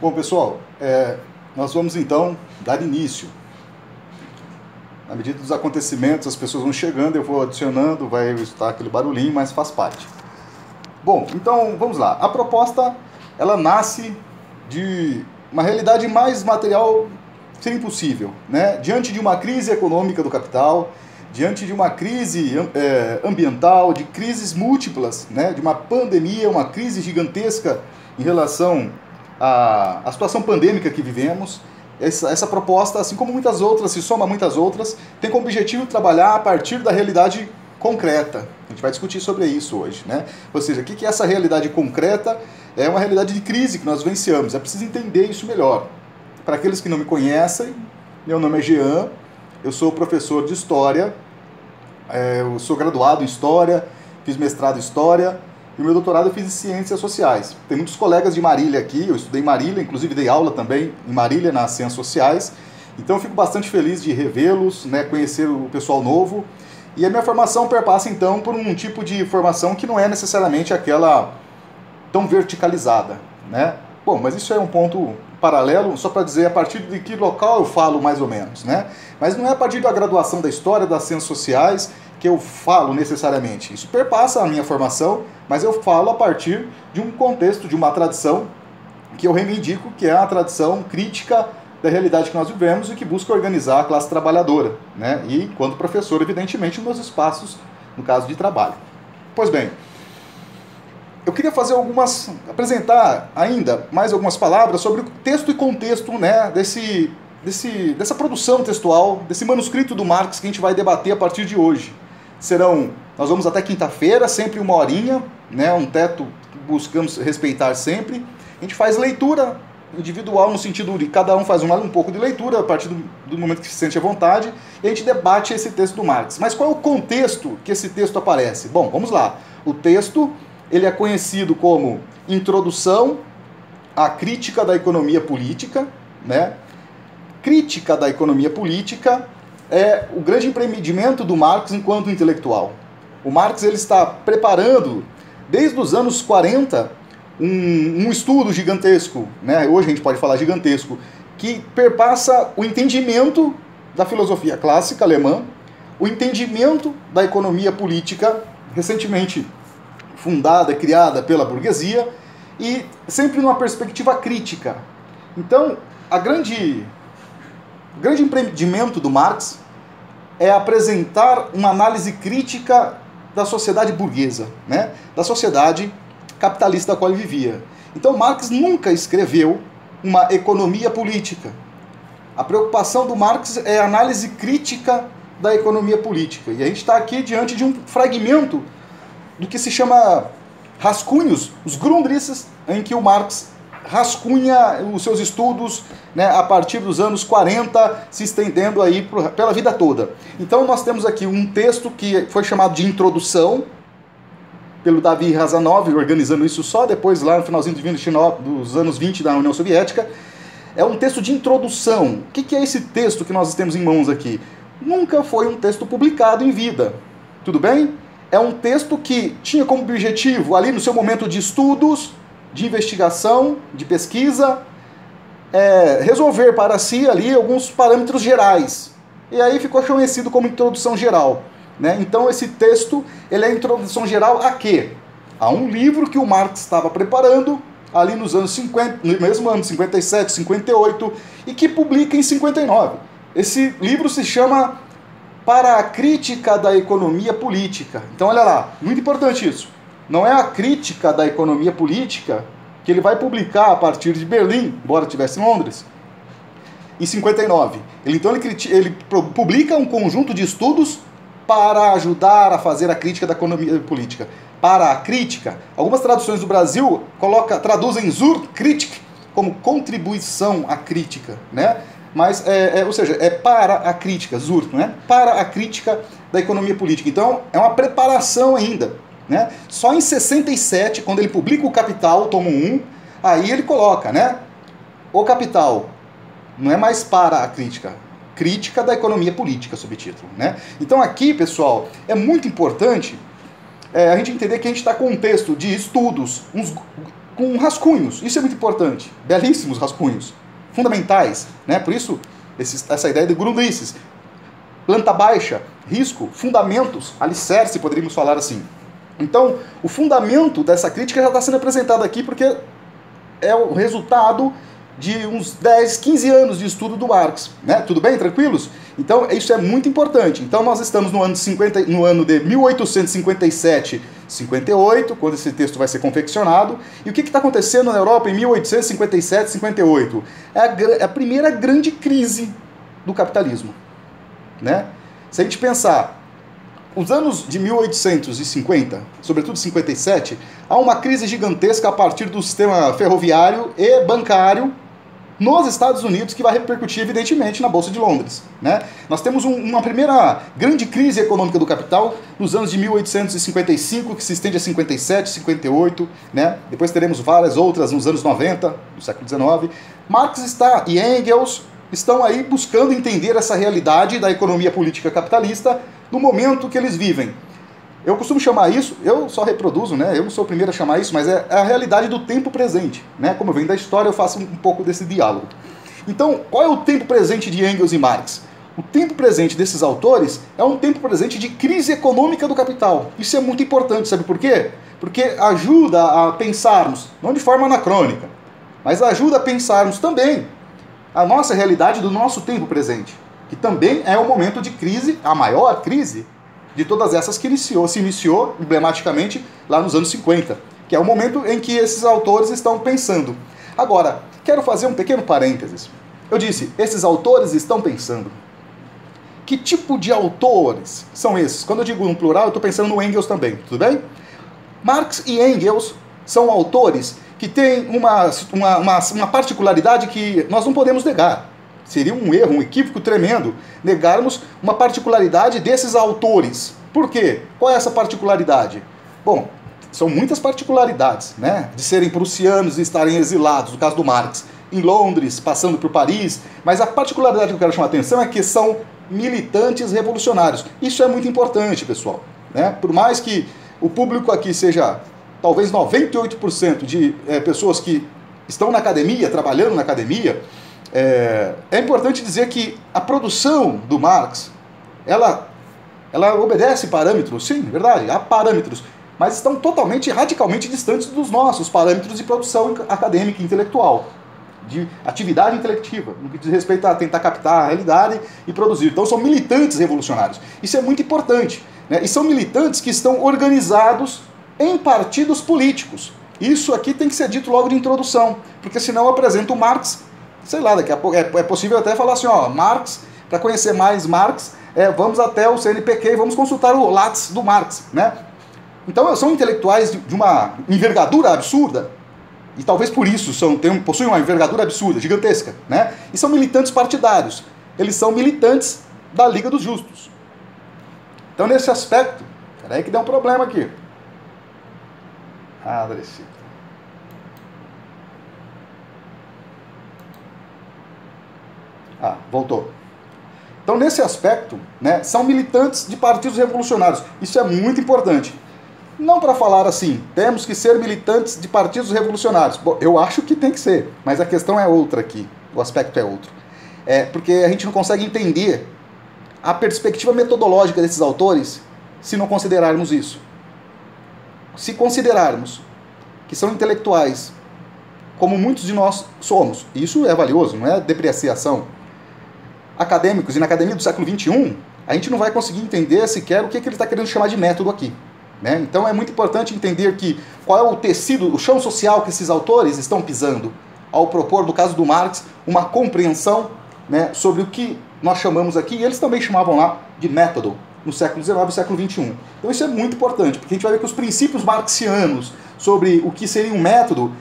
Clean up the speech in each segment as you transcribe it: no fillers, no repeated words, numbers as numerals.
Bom, pessoal, nós vamos então dar início. Na medida dos acontecimentos, as pessoas vão chegando, eu vou adicionando, vai estar aquele barulhinho, mas faz parte. Bom, então vamos lá. A proposta, ela nasce de uma realidade mais material seria impossível, né? Diante de uma crise econômica do capital, diante de uma crise ambiental, de crises múltiplas, né? De uma pandemia, uma crise gigantesca em relação à situação pandêmica que vivemos, essa proposta, assim como muitas outras, se soma a muitas outras, tem como objetivo trabalhar a partir da realidade concreta. A gente vai discutir sobre isso hoje, né? Ou seja, o que é essa realidade concreta? É uma realidade de crise que nós vivenciamos. É preciso entender isso melhor. Para aqueles que não me conhecem, meu nome é Jean, eu sou professor de História, eu sou graduado em História, fiz mestrado em História, e o meu doutorado eu fiz em Ciências Sociais. Tem muitos colegas de Marília aqui, eu estudei em Marília, inclusive dei aula também em Marília, nas Ciências Sociais, então eu fico bastante feliz de revê-los, né, conhecer o pessoal novo, e a minha formação perpassa então por um tipo de formação que não é necessariamente aquela tão verticalizada, né? Bom, mas isso é um ponto paralelo, só para dizer a partir de que local eu falo mais ou menos, né? Mas não é a partir da graduação da História, das Ciências Sociais, que eu falo necessariamente. Isso perpassa a minha formação, mas eu falo a partir de um contexto, de uma tradição que eu reivindico, que é a tradição crítica da realidade que nós vivemos e que busca organizar a classe trabalhadora, né? E, enquanto professor, evidentemente, nos meus espaços, no caso de trabalho. Pois bem, eu queria apresentar ainda mais algumas palavras sobre o texto e contexto, né, dessa produção textual, desse manuscrito do Marx que a gente vai debater a partir de hoje. Nós vamos até quinta-feira, sempre 1 horinha, né, um teto que buscamos respeitar sempre. A gente faz leitura individual, no sentido de cada um faz um pouco de leitura a partir do momento que se sente à vontade, e a gente debate esse texto do Marx. Mas qual é o contexto que esse texto aparece? Bom, vamos lá. O texto, ele é conhecido como Introdução à Crítica da Economia Política, né? Crítica da economia política é o grande empreendimento do Marx enquanto intelectual. O Marx ele está preparando, desde os anos 40, um estudo gigantesco, né? Hoje a gente pode falar gigantesco, que perpassa o entendimento da filosofia clássica alemã, o entendimento da economia política, recentemente fundada, criada pela burguesia, e sempre numa perspectiva crítica. Então, o grande empreendimento do Marx é apresentar uma análise crítica da sociedade burguesa, né? Da sociedade capitalista da qual ele vivia. Então, Marx nunca escreveu uma economia política. A preocupação do Marx é a análise crítica da economia política. E a gente está aqui diante de um fragmento do que se chama rascunhos, os Grundrisses, em que o Marx rascunha os seus estudos, né, a partir dos anos 40, se estendendo aí pela vida toda. Então nós temos aqui um texto que foi chamado de Introdução, pelo Davi Razanov, organizando isso só depois, lá no finalzinho dos anos 20 da União Soviética. É um texto de introdução. O que é esse texto que nós temos em mãos aqui? Nunca foi um texto publicado em vida. Tudo bem? É um texto que tinha como objetivo, ali no seu momento de estudos, de investigação, de pesquisa, resolver para si ali alguns parâmetros gerais. E aí ficou conhecido como introdução geral, né? Então esse texto, ele é a introdução geral a quê? A um livro que o Marx estava preparando ali nos anos 50, no mesmo ano, 57, 58, e que publica em 59. Esse livro se chama Para a Crítica da Economia Política. Então olha lá, muito importante isso. Não é a crítica da economia política que ele vai publicar a partir de Berlim, embora estivesse em Londres, em 59. Ele publica um conjunto de estudos para ajudar a fazer a crítica da economia política. Para a crítica, algumas traduções do Brasil traduzem zur Kritik como contribuição à crítica, né? Mas, ou seja, é para a crítica, zur, né? Para a crítica da economia política. Então, é uma preparação ainda, né? Só em 67, quando ele publica o Capital, tomo 1, aí ele coloca, né? O Capital não é mais para a crítica, crítica da economia política, subtítulo, né? Então aqui, pessoal, é muito importante a gente entender que a gente está com um texto de estudos, com rascunhos. Isso é muito importante. Belíssimos rascunhos. Fundamentais. Né? Por isso, essa ideia de Grundrisse. Planta baixa, risco, fundamentos, alicerce, poderíamos falar assim. Então, o fundamento dessa crítica já está sendo apresentado aqui porque é o resultado de uns 10, 15 anos de estudo do Marx. Né? Tudo bem? Tranquilos? Então, isso é muito importante. Então, nós estamos no ano de 1857, 58, quando esse texto vai ser confeccionado. E o que está acontecendo na Europa em 1857, 58? É a primeira grande crise do capitalismo. Né? Se a gente pensar, os anos de 1850, sobretudo 57, há uma crise gigantesca a partir do sistema ferroviário e bancário nos Estados Unidos, que vai repercutir, evidentemente, na Bolsa de Londres. Né? Nós temos uma primeira grande crise econômica do capital nos anos de 1855, que se estende a 57, 58. Né? Depois teremos várias outras nos anos 90, do século XIX. Marx e Engels estão aí buscando entender essa realidade da economia política capitalista no momento que eles vivem. Eu costumo chamar isso, eu só reproduzo, né? Eu não sou o primeiro a chamar isso, mas é a realidade do tempo presente. Né? Como eu venho da história, eu faço um pouco desse diálogo. Então, qual é o tempo presente de Engels e Marx? O tempo presente desses autores é um tempo presente de crise econômica do capital. Isso é muito importante, sabe por quê? Porque ajuda a pensarmos, não de forma anacrônica, mas ajuda a pensarmos também a nossa realidade do nosso tempo presente, que também é um momento de crise, a maior crise de todas essas que se iniciou emblematicamente lá nos anos 50, que é o momento em que esses autores estão pensando. Agora, quero fazer um pequeno parênteses. Eu disse, esses autores estão pensando. Que tipo de autores são esses? Quando eu digo no plural, eu estou pensando no Engels também, tudo bem? Marx e Engels são autores que têm uma particularidade que nós não podemos negar. Seria um erro, um equívoco tremendo negarmos uma particularidade desses autores. Por quê? Qual é essa particularidade? Bom, são muitas particularidades, né? De serem prussianos e estarem exilados, no caso do Marx, em Londres, passando por Paris, mas a particularidade que eu quero chamar a atenção é que são militantes revolucionários. Isso é muito importante, pessoal. Né? Por mais que o público aqui seja talvez 98% de pessoas que estão na academia, trabalhando na academia, é importante dizer que a produção do Marx, ela obedece parâmetros, sim, verdade, há parâmetros, mas estão totalmente, radicalmente distantes dos nossos parâmetros de produção acadêmica e intelectual, de atividade intelectiva, no que diz respeito a tentar captar a realidade e produzir. Então são militantes revolucionários. Isso é muito importante. Né? E são militantes que estão organizados em partidos políticos. Isso aqui tem que ser dito logo de introdução, porque senão eu apresento o Marx, sei lá, daqui a pouco é possível até falar assim, ó, Marx, para conhecer mais Marx, vamos até o CNPq e vamos consultar o Lattes do Marx, né? Então são intelectuais de uma envergadura absurda, e talvez por isso possuem uma envergadura absurda, gigantesca, né? E são militantes partidários. Eles são militantes da Liga dos Justos. Então nesse aspecto, peraí que deu um problema aqui. Adressito. Voltou. Então, nesse aspecto, né, são militantes de partidos revolucionários. Isso é muito importante. Não para falar assim, temos que ser militantes de partidos revolucionários. Bom, eu acho que tem que ser, mas a questão é outra aqui. O aspecto é outro. Porque a gente não consegue entender a perspectiva metodológica desses autores se não considerarmos isso. Se considerarmos que são intelectuais, como muitos de nós somos, isso é valioso, não é depreciação, acadêmicos, e na academia do século XXI, a gente não vai conseguir entender sequer o que ele está querendo chamar de método aqui. Né? Então é muito importante entender qual é o tecido, o chão social que esses autores estão pisando, ao propor, no caso do Marx, uma compreensão, né, sobre o que nós chamamos aqui, e eles também chamavam lá de método, no século XIX e século XXI. Então isso é muito importante, porque a gente vai ver que os princípios marxianos sobre o que seria um método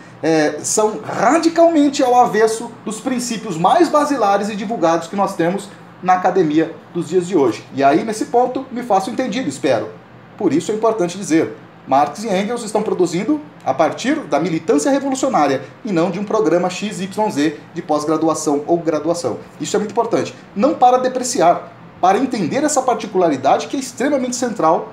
são radicalmente ao avesso dos princípios mais basilares e divulgados que nós temos na academia dos dias de hoje. E aí, nesse ponto, me faço entendido, espero. Por isso é importante dizer, Marx e Engels estão produzindo a partir da militância revolucionária e não de um programa XYZ de pós-graduação ou graduação. Isso é muito importante. Não para depreciar, para entender essa particularidade que é extremamente central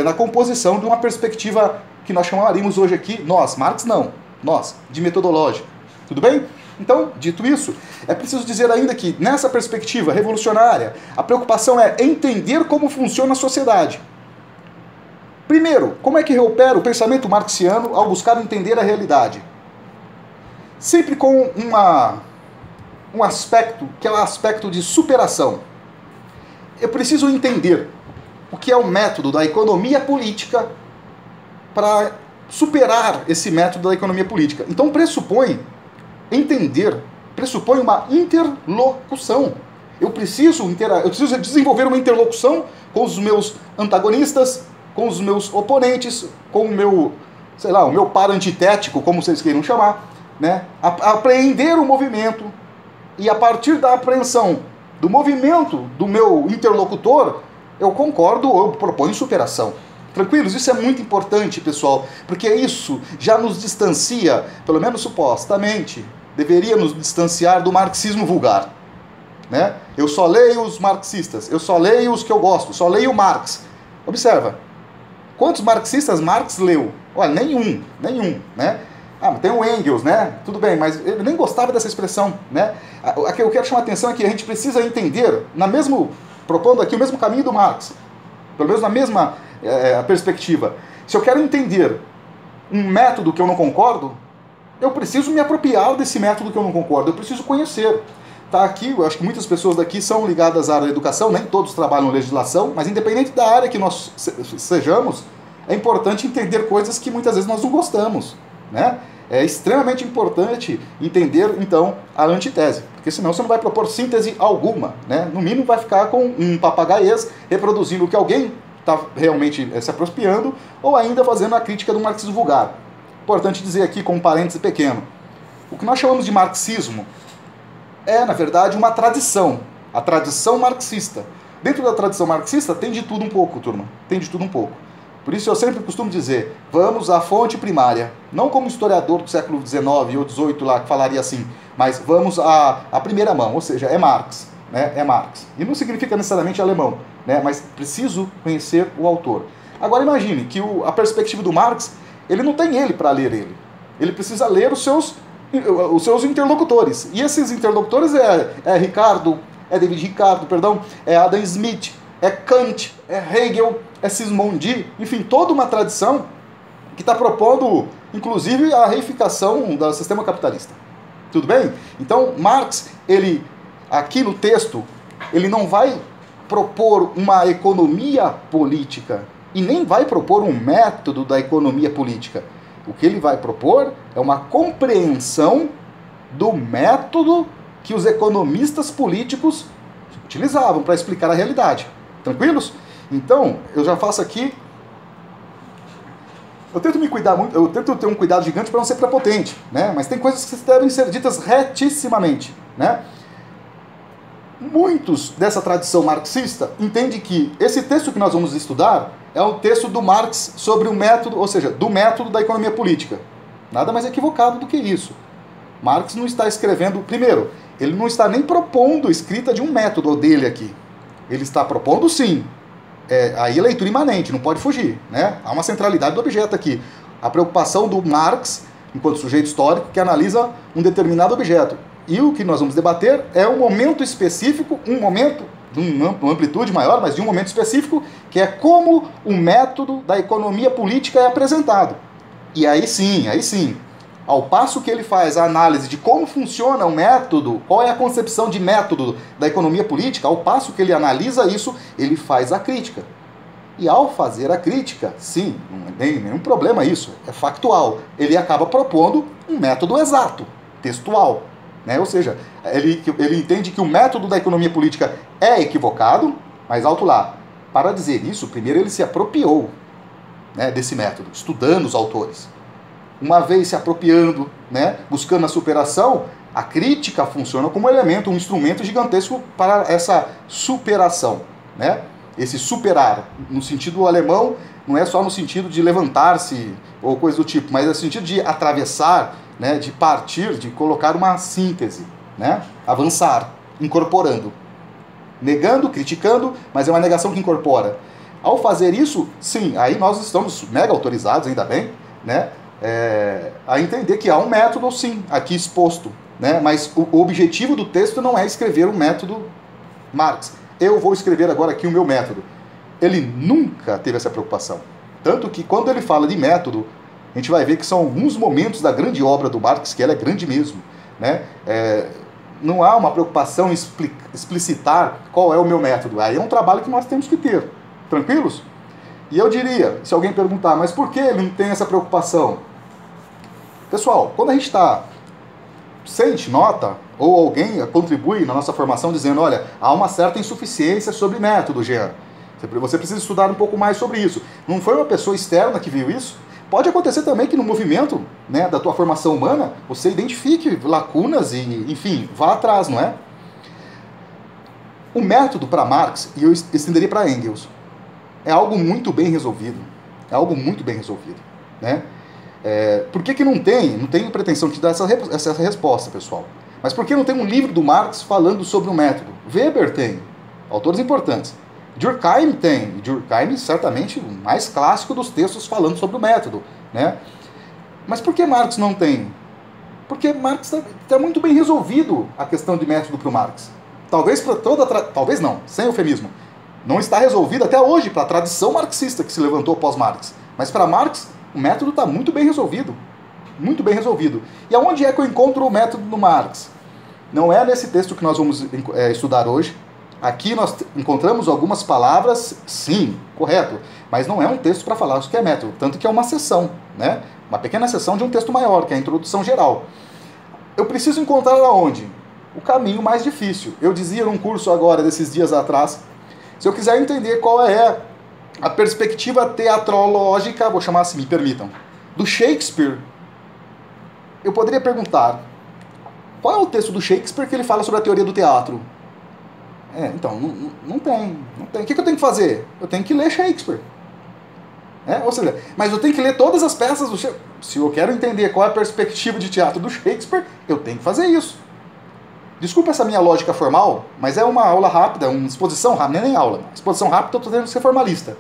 na composição de uma perspectiva que nós chamaríamos hoje aqui, Marx não, nós, de metodológica. Tudo bem? Então, dito isso, é preciso dizer ainda que, nessa perspectiva revolucionária, a preocupação é entender como funciona a sociedade. Primeiro, como é que opera o pensamento marxiano ao buscar entender a realidade? Sempre com um aspecto, que é o aspecto de superação. Eu preciso entender o que é o método da economia política para superar esse método da economia política. Então pressupõe uma interlocução. Eu preciso desenvolver uma interlocução com os meus antagonistas, com os meus oponentes, com o meu, o meu par antitético, como vocês queiram chamar, né? Apreender o movimento e a partir da apreensão do movimento do meu interlocutor, eu concordo ou eu proponho superação. Tranquilos? Isso é muito importante, pessoal, porque isso já nos distancia, pelo menos supostamente, deveria nos distanciar do marxismo vulgar. Né? Eu só leio os marxistas, eu só leio os que eu gosto, só leio Marx. Observa, quantos marxistas Marx leu? Olha, nenhum, né? Ah, tem o Engels, né? Tudo bem, mas eu nem gostava dessa expressão, né? O que eu quero chamar a atenção é que a gente precisa entender, propondo aqui o mesmo caminho do Marx, pelo menos na mesma perspectiva. Se eu quero entender um método que eu não concordo, eu preciso me apropriar desse método que eu não concordo, eu preciso conhecer. Tá aqui, eu acho que muitas pessoas daqui são ligadas à área da educação, nem todos trabalham em legislação, mas independente da área que nós sejamos, é importante entender coisas que muitas vezes nós não gostamos, né? É extremamente importante entender, então, a antitese, porque senão você não vai propor síntese alguma, né? No mínimo vai ficar com um papagaiês reproduzindo o que alguém está realmente se apropriando, ou ainda fazendo a crítica do marxismo vulgar. Importante dizer aqui, com um parêntese pequeno, o que nós chamamos de marxismo é, na verdade, uma tradição, a tradição marxista. Dentro da tradição marxista tem de tudo um pouco, turma, tem de tudo um pouco. Por isso eu sempre costumo dizer, vamos à fonte primária, não como historiador do século XIX ou XVIII lá que falaria assim, mas vamos à primeira mão, ou seja, é Marx, né? É Marx. E não significa necessariamente alemão, né? Mas preciso conhecer o autor. Agora imagine que a perspectiva do Marx, ele não tem ele para ler ele. Ele precisa ler os seus interlocutores. E esses interlocutores é David Ricardo, é Adam Smith, é Kant, é Hegel, é Sismondi, enfim, toda uma tradição que está propondo, inclusive, a reificação do sistema capitalista. Tudo bem? Então, Marx, ele, aqui no texto, ele não vai propor uma economia política e nem vai propor um método da economia política. O que ele vai propor é uma compreensão do método que os economistas políticos utilizavam para explicar a realidade. Tranquilos? Então, eu já faço aqui... Eu tento me cuidar muito, eu tento ter um cuidado gigante para não ser prepotente, né? Mas tem coisas que devem ser ditas retissimamente, né? Muitos dessa tradição marxista entendem que esse texto que nós vamos estudar é um texto do Marx sobre o método, ou seja, do método da economia política. Nada mais equivocado do que isso. Marx não está escrevendo... Primeiro, ele não está nem propondo a escrita de um método dele aqui. Ele está propondo, sim, aí a leitura imanente, não pode fugir, né? Há uma centralidade do objeto aqui. A preocupação do Marx, enquanto sujeito histórico, que analisa um determinado objeto. E o que nós vamos debater é um momento específico, um momento de uma amplitude maior, mas de um momento específico, que é como o método da economia política é apresentado. E aí sim, ao passo que ele faz a análise de como funciona o método, qual é a concepção de método da economia política, ao passo que ele analisa isso, ele faz a crítica. E ao fazer a crítica, sim, não tem nenhum problema isso, é factual. Ele acaba propondo um método exato, textual. Né? Ou seja, ele entende que o método da economia política é equivocado, mas alto lá. Para dizer isso, primeiro ele se apropriou, né, desse método, estudando os autores. Uma vez se apropriando, né, buscando a superação, a crítica funciona como elemento, um instrumento gigantesco para essa superação. Né? Esse superar, no sentido alemão, não é só no sentido de levantar-se ou coisa do tipo, mas no sentido de atravessar, né, de partir, de colocar uma síntese, né, avançar, incorporando. Negando, criticando, mas é uma negação que incorpora. Ao fazer isso, sim, aí nós estamos mega autorizados, ainda bem, né, a entender que há um método, sim, aqui exposto, né? Mas o objetivo do texto não é escrever o método Marx. Eu vou escrever agora aqui o meu método. Ele nunca teve essa preocupação. Tanto que quando ele fala de método, a gente vai ver que são alguns momentos da grande obra do Marx, que ela é grande mesmo, né? Não há uma preocupação em explicitar qual é o meu método. Aí é um trabalho que nós temos que ter. Tranquilos? E eu diria, se alguém perguntar, mas por que ele não tem essa preocupação? Pessoal, quando a gente sente, nota, ou alguém contribui na nossa formação dizendo, olha, há uma certa insuficiência sobre método, Jean. Você precisa estudar um pouco mais sobre isso. Não foi uma pessoa externa que viu isso? Pode acontecer também que no movimento, né, da tua formação humana, você identifique lacunas e, enfim, vá atrás, não é? O método para Marx, e eu estenderia para Engels, é algo muito bem resolvido. É algo muito bem resolvido, né? Por que não tenho pretensão de dar essa resposta, pessoal. Mas por que não tem um livro do Marx falando sobre o método? Weber tem, autores importantes. Durkheim tem, Durkheim certamente o mais clássico dos textos falando sobre o método, né? Mas por que Marx não tem? Porque Marx está muito bem resolvido a questão de método para o Marx. Talvez para talvez não, sem eufemismo. Não está resolvido até hoje para a tradição marxista que se levantou pós-Marx. Mas para Marx, o método está muito bem resolvido. Muito bem resolvido. E aonde é que eu encontro o método do Marx? Não é nesse texto que nós vamos estudar hoje. Aqui nós encontramos algumas palavras, sim, correto, mas não é um texto para falar o que é método, tanto que é uma seção, né? Uma pequena seção de um texto maior, que é a introdução geral. Eu preciso encontrar aonde? O caminho mais difícil. Eu dizia num curso agora, desses dias atrás, se eu quiser entender qual é a perspectiva teatrológica, vou chamar assim, me permitam, do Shakespeare, eu poderia perguntar, qual é o texto do Shakespeare que ele fala sobre a teoria do teatro? Então, não tem. O que eu tenho que fazer? Eu tenho que ler Shakespeare. Ou seja, mas eu tenho que ler todas as peças do Shakespeare. Se eu quero entender qual é a perspectiva de teatro do Shakespeare, eu tenho que fazer isso. Desculpa essa minha lógica formal, mas é uma aula rápida, uma exposição rápida, nem aula. Exposição rápida, eu estou tendo que ser formalista.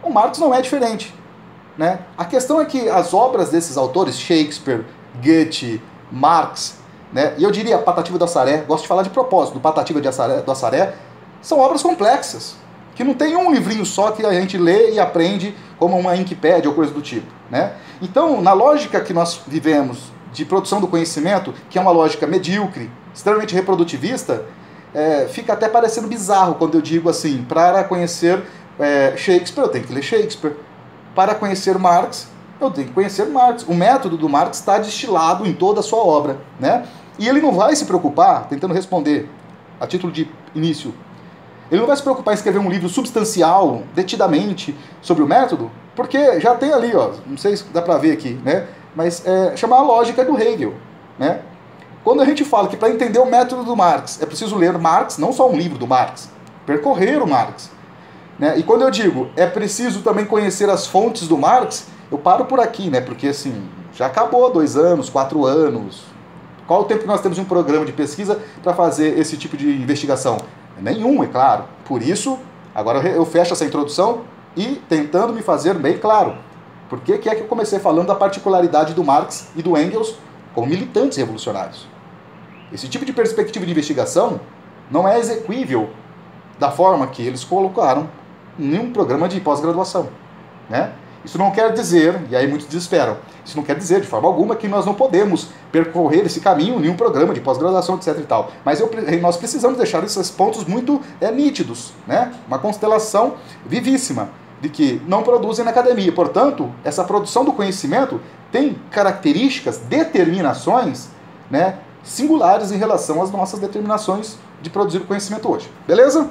O Marx não é diferente, né? A questão é que as obras desses autores, Shakespeare, Goethe, Marx, né? E eu diria Patativa do Assaré, gosto de falar de propósito, do Patativa do Assaré, são obras complexas, que não tem um livrinho só que a gente lê e aprende como uma Wikipédia ou coisa do tipo, né? Então, na lógica que nós vivemos de produção do conhecimento, que é uma lógica medíocre, extremamente reprodutivista, fica até parecendo bizarro quando eu digo assim, para conhecer Shakespeare, eu tenho que ler Shakespeare. Para conhecer Marx, eu tenho que conhecer Marx. O método do Marx está destilado em toda a sua obra, né? E ele não vai se preocupar, tentando responder a título de início, ele não vai se preocupar em escrever um livro substancial, detidamente, sobre o método, porque já tem ali, ó, não sei se dá para ver aqui, né? Mas chamar a lógica do Hegel, né? Quando a gente fala que para entender o método do Marx é preciso ler Marx, não só um livro do Marx, percorrer o Marx, né? E quando eu digo é preciso também conhecer as fontes do Marx, eu paro por aqui, né? Porque assim, já acabou 2 anos, 4 anos. Qual o tempo que nós temos de um programa de pesquisa para fazer esse tipo de investigação? Nenhum, é claro. Por isso, agora eu fecho essa introdução e tentando me fazer bem claro. Por que é que eu comecei falando da particularidade do Marx e do Engels como militantes revolucionários? Esse tipo de perspectiva de investigação não é exequível da forma que eles colocaram em um programa de pós-graduação, né? Isso não quer dizer, e aí muitos desesperam, isso não quer dizer de forma alguma que nós não podemos percorrer esse caminho em um programa de pós-graduação, etc. e tal. Mas nós precisamos deixar esses pontos muito nítidos, né? Uma constelação vivíssima de que não produzem na academia. Portanto, essa produção do conhecimento tem características, determinações, né, singulares em relação às nossas determinações de produzir o conhecimento hoje. Beleza?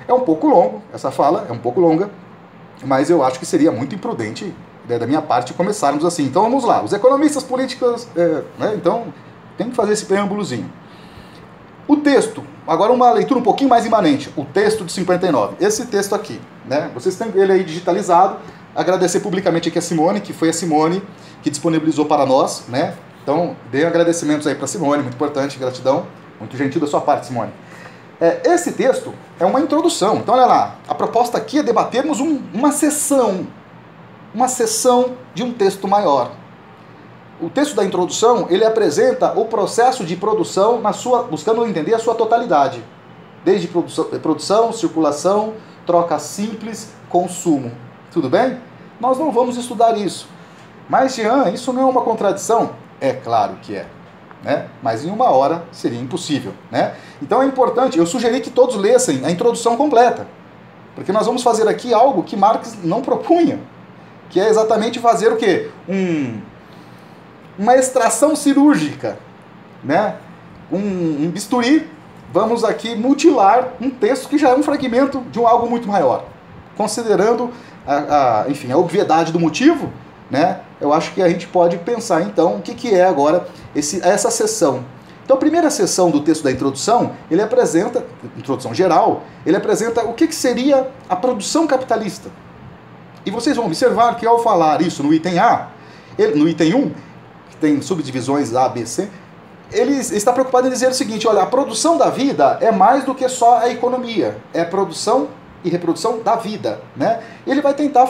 É um pouco longo, essa fala é um pouco longa, mas eu acho que seria muito imprudente, né, da minha parte começarmos assim. Então vamos lá, os economistas políticos, né, então tem que fazer esse preâmbulozinho. O texto, agora uma leitura um pouquinho mais imanente, o texto de 59, esse texto aqui, né, vocês têm ele aí digitalizado, agradecer publicamente aqui a Simone, que foi a Simone que disponibilizou para nós, né, então dê agradecimentos aí para a Simone, muito importante, gratidão, muito gentil da sua parte, Simone. Esse texto é uma introdução, então olha lá, a proposta aqui é debatermos uma sessão uma seção de um texto maior. O texto da introdução, ele apresenta o processo de produção buscando entender a sua totalidade. Desde produção, circulação, troca simples, consumo. Tudo bem? Nós não vamos estudar isso. Mas, Jean, isso não é uma contradição? É claro que é. Né? Mas em uma hora seria impossível. Né? Então é importante, eu sugeri que todos lessem a introdução completa. Porque nós vamos fazer aqui algo que Marx não propunha. Que é exatamente fazer o quê? Uma extração cirúrgica. Né? Um bisturi. Vamos aqui mutilar um texto que já é um fragmento de algo muito maior. Considerando enfim, a obviedade do motivo, né, eu acho que a gente pode pensar então o que é agora essa seção. Então a primeira seção do texto da introdução, ele apresenta, introdução geral, ele apresenta o que seria a produção capitalista. E vocês vão observar que ao falar isso no item A, no item 1, que tem subdivisões A, B, C, ele está preocupado em dizer o seguinte, olha, a produção da vida é mais do que só a economia, é a produção e reprodução da vida, né? Ele vai tentar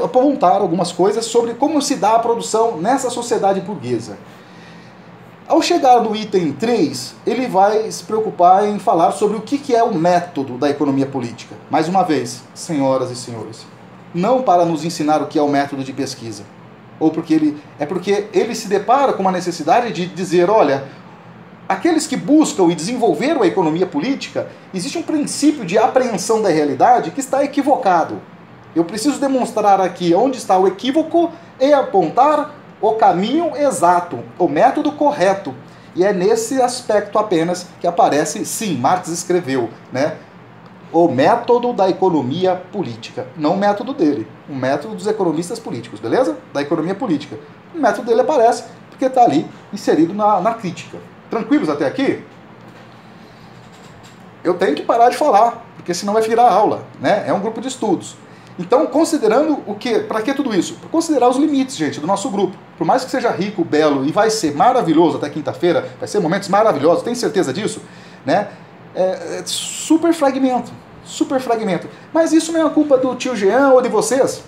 apontar algumas coisas sobre como se dá a produção nessa sociedade burguesa. Ao chegar no item 3, ele vai se preocupar em falar sobre o que é o método da economia política. Mais uma vez, senhoras e senhores, não para nos ensinar o que é o método de pesquisa, ou porque ele se depara com uma necessidade de dizer, olha, aqueles que buscam e desenvolveram a economia política, existe um princípio de apreensão da realidade que está equivocado. Eu preciso demonstrar aqui onde está o equívoco e apontar o caminho exato, o método correto. E é nesse aspecto apenas que aparece, sim, Marx escreveu, né? O método da economia política. Não o método dele, o método dos economistas políticos, beleza? Da economia política. O método dele aparece porque está ali inserido na crítica. Tranquilos até aqui? Eu tenho que parar de falar, porque senão vai virar aula, né? É um grupo de estudos. Então, considerando o quê? Para que tudo isso? Para considerar os limites, gente, do nosso grupo. Por mais que seja rico, belo e vai ser maravilhoso até quinta-feira, vai ser momentos maravilhosos, tem certeza disso? Né? É super fragmento. Mas isso não é a culpa do tio Jean ou de vocês.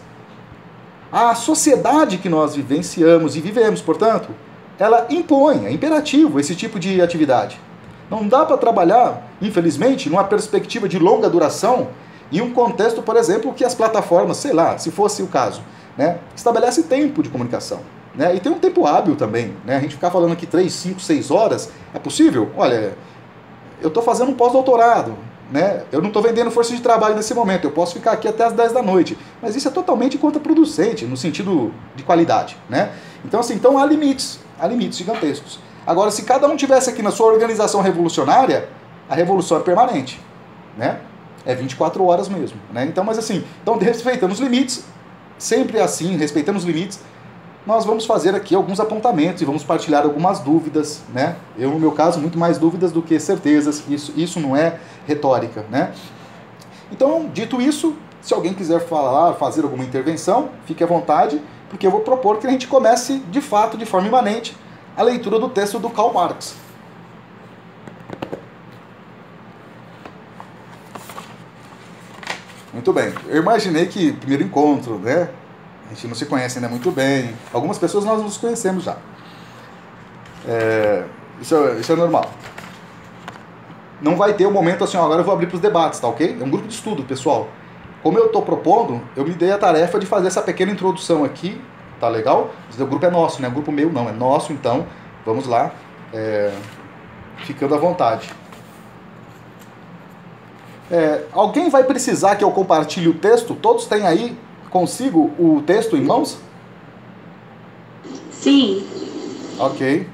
A sociedade que nós vivenciamos e vivemos, portanto, ela impõe, é imperativo esse tipo de atividade. Não dá para trabalhar, infelizmente, numa perspectiva de longa duração, em um contexto, por exemplo, que as plataformas, sei lá, se fosse o caso, né, estabelece tempo de comunicação. Né, e tem um tempo hábil também. Né, a gente ficar falando aqui 3, 5, 6 horas, é possível? Olha, eu estou fazendo um pós-doutorado, né, eu não estou vendendo força de trabalho nesse momento, eu posso ficar aqui até as 10 da noite. Mas isso é totalmente contraproducente, no sentido de qualidade. Né? Então, assim, há limites gigantescos. Agora, se cada um tivesse aqui na sua organização revolucionária, a revolução é permanente. Né? É 24 horas mesmo. Né? Então, mas assim, respeitando os limites, sempre assim, respeitando os limites, nós vamos fazer aqui alguns apontamentos e vamos partilhar algumas dúvidas. Né? Eu, no meu caso, muito mais dúvidas do que certezas. Isso não é retórica. Né? Então, dito isso, se alguém quiser falar, fazer alguma intervenção, fique à vontade, porque eu vou propor que a gente comece, de fato, de forma imanente, a leitura do texto do Karl Marx. Muito bem. Eu imaginei que primeiro encontro, né? A gente não se conhece ainda muito bem. Algumas pessoas nós nos conhecemos já. Isso é normal. Não vai ter um momento assim, agora eu vou abrir para os debates, tá ok? É um grupo de estudo, pessoal. Como eu estou propondo, eu me dei a tarefa de fazer essa pequena introdução aqui, tá legal? O grupo é nosso, não é grupo meu não, é nosso, então vamos lá, ficando à vontade. Alguém vai precisar que eu compartilhe o texto? Todos têm aí consigo o texto em mãos? Sim. Ok.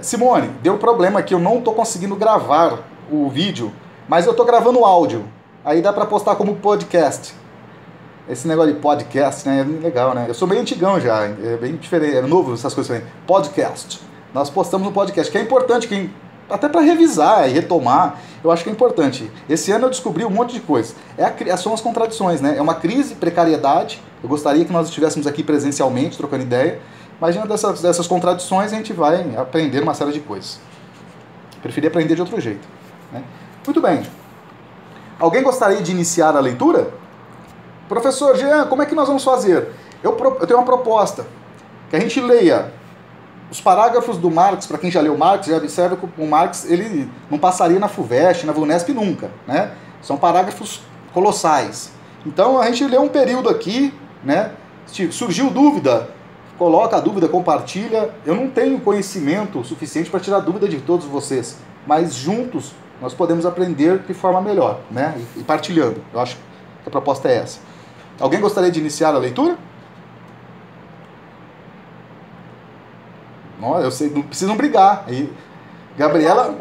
Simone, deu problema que eu não estou conseguindo gravar o vídeo, mas eu estou gravando o áudio. Aí dá para postar como podcast. Esse negócio de podcast, né, é legal, né? Eu sou meio antigão já, é bem diferente, é novo essas coisas também. Podcast. Nós postamos no podcast, que é importante, até para revisar e retomar, eu acho que é importante. Esse ano eu descobri um monte de coisa. São as contradições, né? É uma crise, precariedade. Eu gostaria que nós estivéssemos aqui presencialmente, trocando ideia. Mas diante dessas contradições, a gente vai aprender uma série de coisas. Preferi aprender de outro jeito. Né? Muito bem. Alguém gostaria de iniciar a leitura? Professor Jean, como é que nós vamos fazer? Eu tenho uma proposta, que a gente leia os parágrafos do Marx. Para quem já leu Marx, já observa que o Marx ele não passaria na FUVEST, na VUNESP nunca, né? São parágrafos colossais. Então a gente lê um período aqui, né? Se surgiu dúvida, coloca a dúvida, compartilha. Eu não tenho conhecimento suficiente para tirar dúvida de todos vocês, mas juntos nós podemos aprender de forma melhor, né? E partilhando. Eu acho que a proposta é essa. Alguém gostaria de iniciar a leitura? Não, eu sei, não precisam brigar. Aí, Gabriela,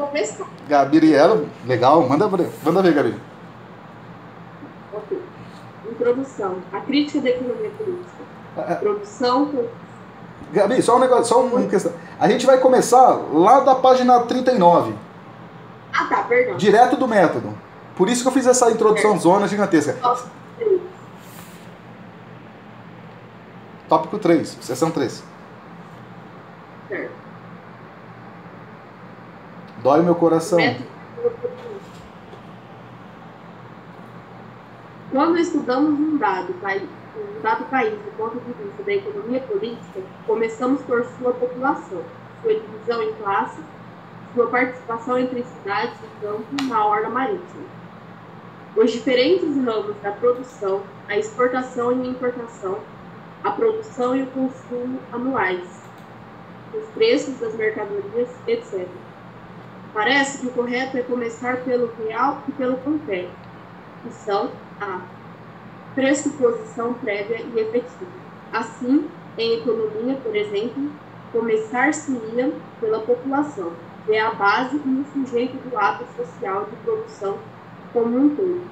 legal, manda ver, Gabi. Ok. Introdução. A crítica da economia política. Produção. Gabi, só um negócio, só uma questão. A gente vai começar lá da página 39. Ah, tá, perdão. Direto do método. Por isso que eu fiz essa introdução zona gigantesca. Tópico 3, seção 3. Certo. Dói meu coração. Quando estudamos um dado país do ponto de vista da economia política, começamos por sua população, sua divisão em classes, sua participação entre cidades e campo na orla marítima, os diferentes ramos da produção, a exportação e a importação, a produção e o consumo anuais, os preços das mercadorias, etc. Parece que o correto é começar pelo real e pelo concreto, que são a pressuposição prévia e efetiva. Assim, em economia, por exemplo, começar-se-ia pela população, que é a base e o sujeito do ato social de produção como um todo.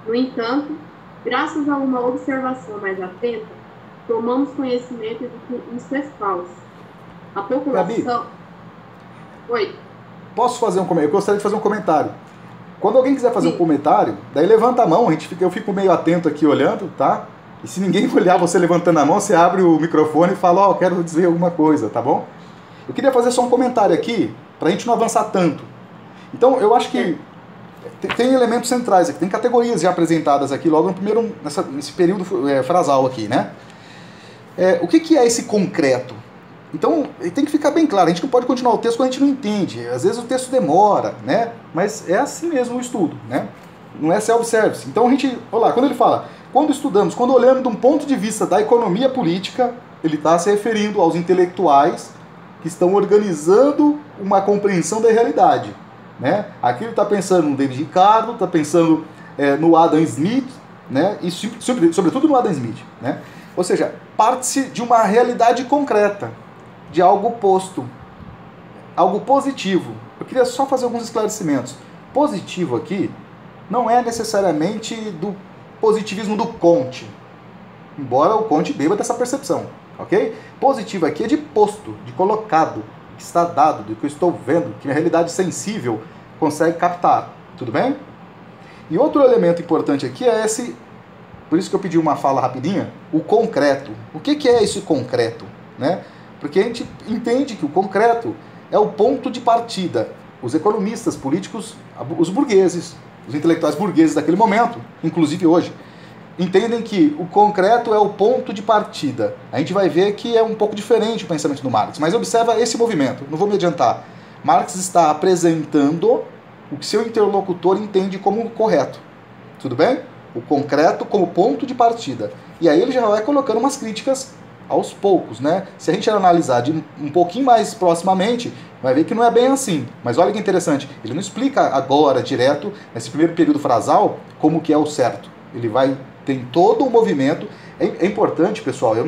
No entanto, graças a uma observação mais atenta, tomamos conhecimento de que isso é falso. A população... Gabi, oi. Posso fazer um comentário? Eu gostaria de fazer um comentário. Quando alguém quiser fazer um comentário, daí levanta a mão, eu fico meio atento aqui olhando, tá? E se ninguém olhar você levantando a mão, você abre o microfone e fala, ó, quero dizer alguma coisa, tá bom? Eu queria fazer só um comentário aqui, pra gente não avançar tanto. Então, eu acho que tem elementos centrais aqui, tem categorias já apresentadas aqui logo no primeiro, nesse período frasal aqui, né? O que é esse concreto? Então, tem que ficar bem claro, a gente não pode continuar o texto quando a gente não entende. Às vezes o texto demora, né? Mas é assim mesmo o estudo, né? Não é self-service. Então a gente, olha lá, quando ele fala, quando olhamos de um ponto de vista da economia política, ele está se referindo aos intelectuais que estão organizando uma compreensão da realidade, né? Aqui ele está pensando no David Ricardo, está pensando no Adam Smith, né? E sobretudo no Adam Smith, né? Ou seja, parte-se de uma realidade concreta, de algo posto, algo positivo. Eu queria só fazer alguns esclarecimentos. Positivo aqui não é necessariamente do positivismo do Comte, embora o Comte beba dessa percepção, ok? Positivo aqui é de posto, de colocado, que está dado, do que eu estou vendo, que a realidade sensível consegue captar, tudo bem? E outro elemento importante aqui é esse, por isso que eu pedi uma fala rapidinha, o concreto. O que é esse concreto, né? Porque a gente entende que o concreto é o ponto de partida. Os economistas políticos, os burgueses, os intelectuais burgueses daquele momento, inclusive hoje, entendem que o concreto é o ponto de partida. A gente vai ver que é um pouco diferente o pensamento do Marx, mas observa esse movimento, não vou me adiantar. Marx está apresentando o que seu interlocutor entende como correto. Tudo bem? O concreto como ponto de partida. E aí ele já vai colocando umas críticas aos poucos, né? Se a gente analisar um pouquinho mais proximamente, vai ver que não é bem assim. Mas olha que interessante, ele não explica agora, direto, nesse primeiro período frasal, como que é o certo. Ele tem todo um movimento. É importante, pessoal, é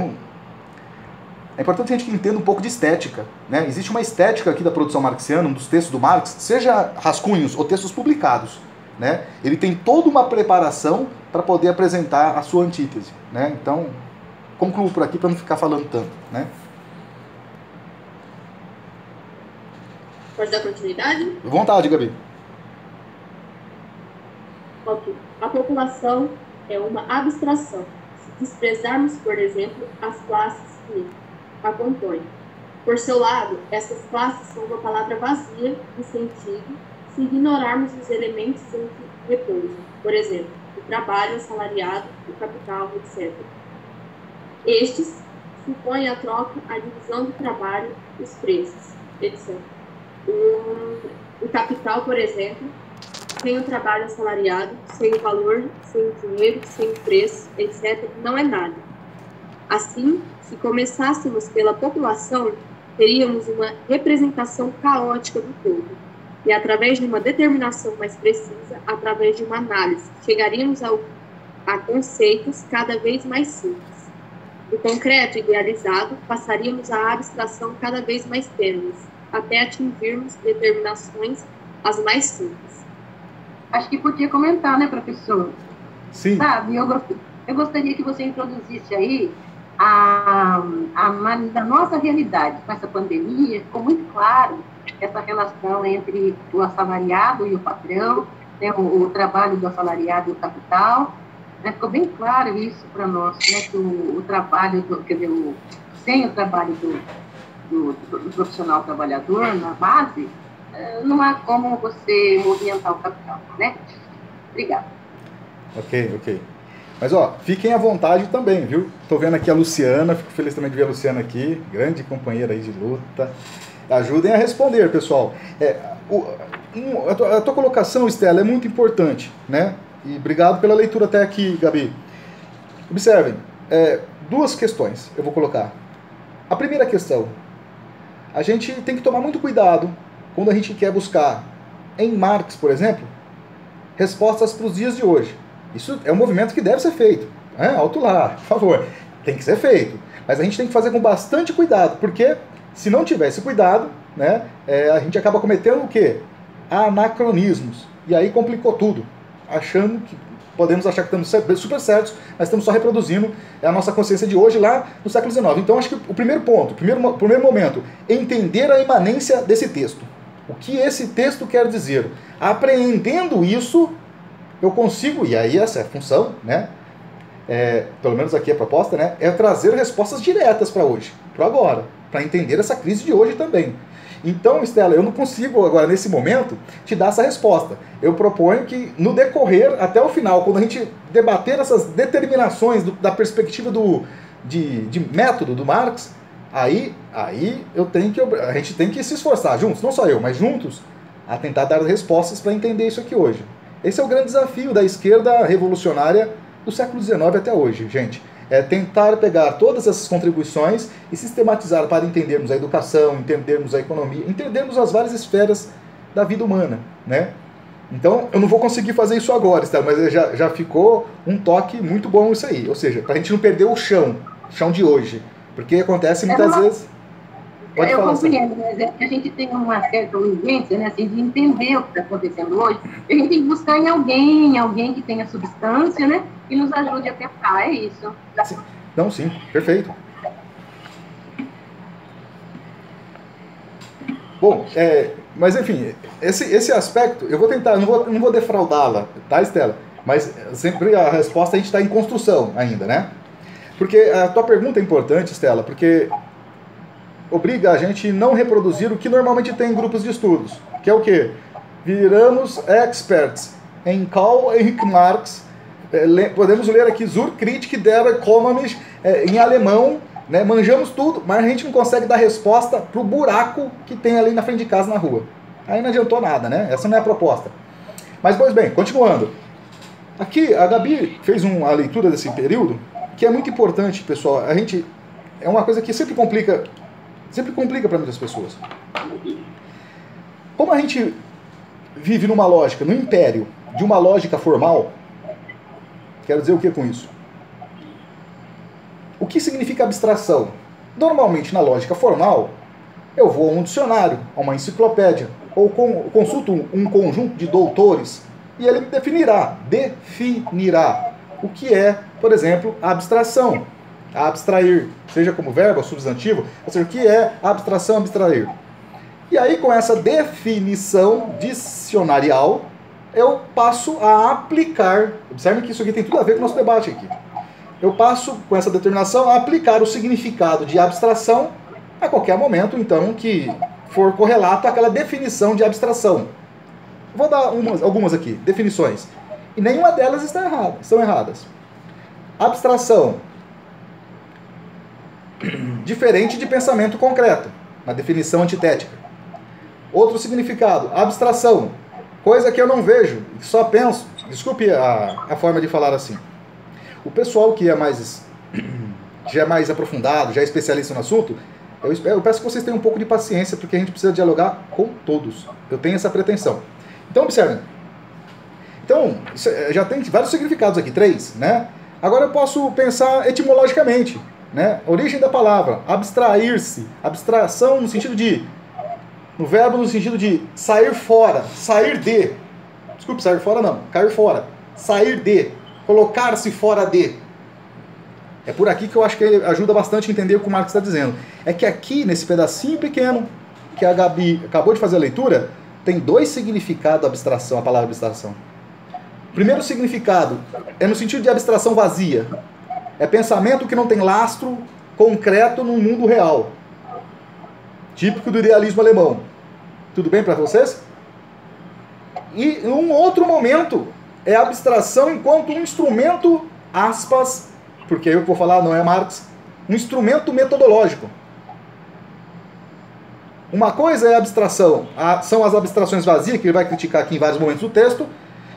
importante a gente entenda um pouco de estética, né? Existe uma estética aqui da produção marxiana, um dos textos do Marx, seja rascunhos ou textos publicados, né? Ele tem toda uma preparação para poder apresentar a sua antítese, né? Então, concluo por aqui para não ficar falando tanto, né? Pode dar continuidade? Vontade, Gabi. Ok. A população é uma abstração. Se desprezarmos, por exemplo, as classes que a compõem. Por seu lado, essas classes são uma palavra vazia de sentido se ignorarmos os elementos em que repousam. Por exemplo, o trabalho assalariado, o capital, etc. Estes supõem a troca, a divisão do trabalho, os preços, etc. O capital, por exemplo, sem o trabalho assalariado, sem o valor, sem o dinheiro, sem o preço, etc., não é nada. Assim, se começássemos pela população, teríamos uma representação caótica do todo. E através de uma determinação mais precisa, através de uma análise, chegaríamos a conceitos cada vez mais simples. Do concreto idealizado, passaríamos à abstração cada vez mais tênues, até atingirmos determinações as mais simples. Acho que podia comentar, né, professor? Sim. Sabe, eu gostaria que você introduzisse aí a análise da nossa realidade com essa pandemia. Ficou muito claro essa relação entre o assalariado e o patrão, né, o trabalho do assalariado e o capital. Né, ficou bem claro isso para nós, né, que o trabalho, sem o trabalho do profissional trabalhador na base, não há como você movimentar o capital, né? Obrigada. Ok. Mas, ó, fiquem à vontade também, viu? Tô vendo aqui a Luciana, fico feliz também de ver a Luciana aqui, grande companheira aí de luta. Ajudem a responder, pessoal. A tua colocação, Estela, é muito importante, né? E obrigado pela leitura até aqui, Gabi. Observem, duas questões eu vou colocar. A primeira questão, a gente tem que tomar muito cuidado quando a gente quer buscar, em Marx, por exemplo, respostas para os dias de hoje. Isso é um movimento que deve ser feito. Alto lá, por favor. Tem que ser feito. Mas a gente tem que fazer com bastante cuidado, porque se não tiver esse cuidado, né, a gente acaba cometendo o quê? Anacronismos. E aí complicou tudo. Podemos achar que estamos super certos, mas estamos só reproduzindo a nossa consciência de hoje lá no século XIX. Então acho que o primeiro ponto, o primeiro momento, é entender a imanência desse texto. O que esse texto quer dizer? Apreendendo isso, eu consigo, e aí essa é a função, né? Pelo menos aqui a proposta, né? É trazer respostas diretas para hoje, para agora, para entender essa crise de hoje também. Então, Estela, eu não consigo agora, nesse momento, te dar essa resposta. Eu proponho que, no decorrer, até o final, quando a gente debater essas determinações da perspectiva de método do Marx, aí a gente tem que se esforçar juntos, não só eu, mas juntos, a tentar dar respostas para entender isso aqui hoje. Esse é o grande desafio da esquerda revolucionária do século XIX até hoje, gente. É tentar pegar todas essas contribuições e sistematizar para entendermos a educação, entendermos a economia, entendermos as várias esferas da vida humana, né? Então, eu não vou conseguir fazer isso agora, Estela, mas já ficou um toque muito bom isso aí. Ou seja, para a gente não perder o chão de hoje. Porque acontece muitas vezes... Pode eu falar, compreendo, mas a gente tem uma certa urgência, né, assim, de entender o que está acontecendo hoje. A gente tem que buscar em alguém que tenha substância, né, e nos ajude a pensar, é isso. Sim. Não, sim, perfeito. Bom, mas enfim, esse aspecto, eu vou tentar, não vou defraudá-la, tá, Estela? Mas sempre a resposta a gente está em construção ainda, né? Porque a tua pergunta é importante, Estela, porque obriga a gente não reproduzir o que normalmente tem em grupos de estudos, que é o quê? Viramos experts em Karl Heinrich Marx, podemos ler aqui Zur Kritik der Ökonomie em alemão, né? Manjamos tudo, mas a gente não consegue dar resposta para o buraco que tem ali na frente de casa na rua. Aí não adiantou nada, né? Essa não é a proposta. Mas, pois bem, continuando. Aqui a Gabi fez a leitura desse período, que é muito importante, pessoal. É uma coisa que sempre complica para muitas pessoas. Como a gente vive numa lógica, no império, de uma lógica formal, quero dizer o que com isso? O que significa abstração? Normalmente, na lógica formal, eu vou a um dicionário, a uma enciclopédia, ou consulto um conjunto de doutores, e ele me definirá o que é, por exemplo, a abstração. A abstrair, seja como verbo ou substantivo, ou seja, o que é a abstração, abstrair. E aí, com essa definição dicionarial, eu passo a aplicar, observem que isso aqui tem tudo a ver com o nosso debate aqui. Eu passo, com essa determinação, a aplicar o significado de abstração a qualquer momento, então, que for correlato àquela definição de abstração. Vou dar algumas aqui, definições. E nenhuma delas estão erradas. Abstração. Diferente de pensamento concreto, na definição antitética. Outro significado, abstração. Coisa que eu não vejo, só penso. Desculpe a forma de falar assim. O pessoal que já é mais aprofundado, já é especialista no assunto, eu peço que vocês tenham um pouco de paciência, porque a gente precisa dialogar com todos. Eu tenho essa pretensão. Então, observem. Então, já tem vários significados aqui, 3, né? Agora eu posso pensar etimologicamente, né? Origem da palavra, abstrair-se, abstração no verbo no sentido de sair fora, sair de. Desculpe, sair fora não, cair fora. Sair de, colocar-se fora de. É por aqui que eu acho que ele ajuda bastante a entender o que o Marx está dizendo. É que aqui, nesse pedacinho pequeno, que a Gabi acabou de fazer a leitura, tem 2 significados da abstração, a palavra abstração. O primeiro significado é no sentido de abstração vazia. É pensamento que não tem lastro concreto no mundo real. Típico do idealismo alemão. Tudo bem para vocês? E em um outro momento é a abstração enquanto um instrumento, aspas, porque eu vou falar, não é Marx, um instrumento metodológico. Uma coisa é a abstração, são as abstrações vazias, que ele vai criticar aqui em vários momentos do texto,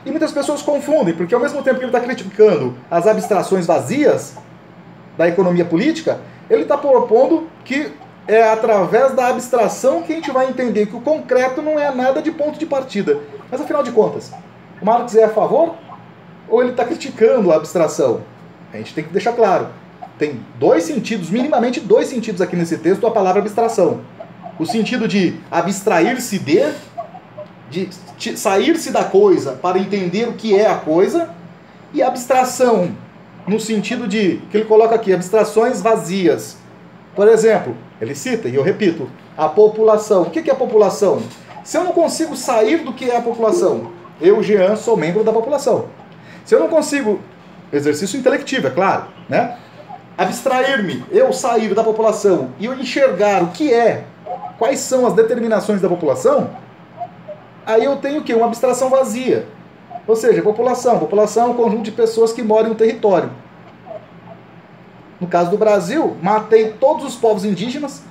e muitas pessoas confundem, porque ao mesmo tempo que ele está criticando as abstrações vazias da economia política, ele está propondo que é através da abstração que a gente vai entender que o concreto não é nada de ponto de partida. Mas afinal de contas, o Marx é a favor ou ele está criticando a abstração? A gente tem que deixar claro. Tem 2 sentidos, minimamente 2 sentidos aqui nesse texto, a palavra abstração. O sentido de abstrair-se de sair-se da coisa para entender o que é a coisa, e abstração, no sentido de, que ele coloca aqui, abstrações vazias. Por exemplo, ele cita, e eu repito, a população. O que é a população? Se eu não consigo sair do que é a população, eu, Jean, sou membro da população. Se eu não consigo, exercício intelectivo, é claro, né? Abstrair-me, eu sair da população e eu enxergar o que é, quais são as determinações da população, aí eu tenho o quê? Uma abstração vazia. Ou seja, população. População é um conjunto de pessoas que moram em um território. No caso do Brasil, matei todos os povos indígenas,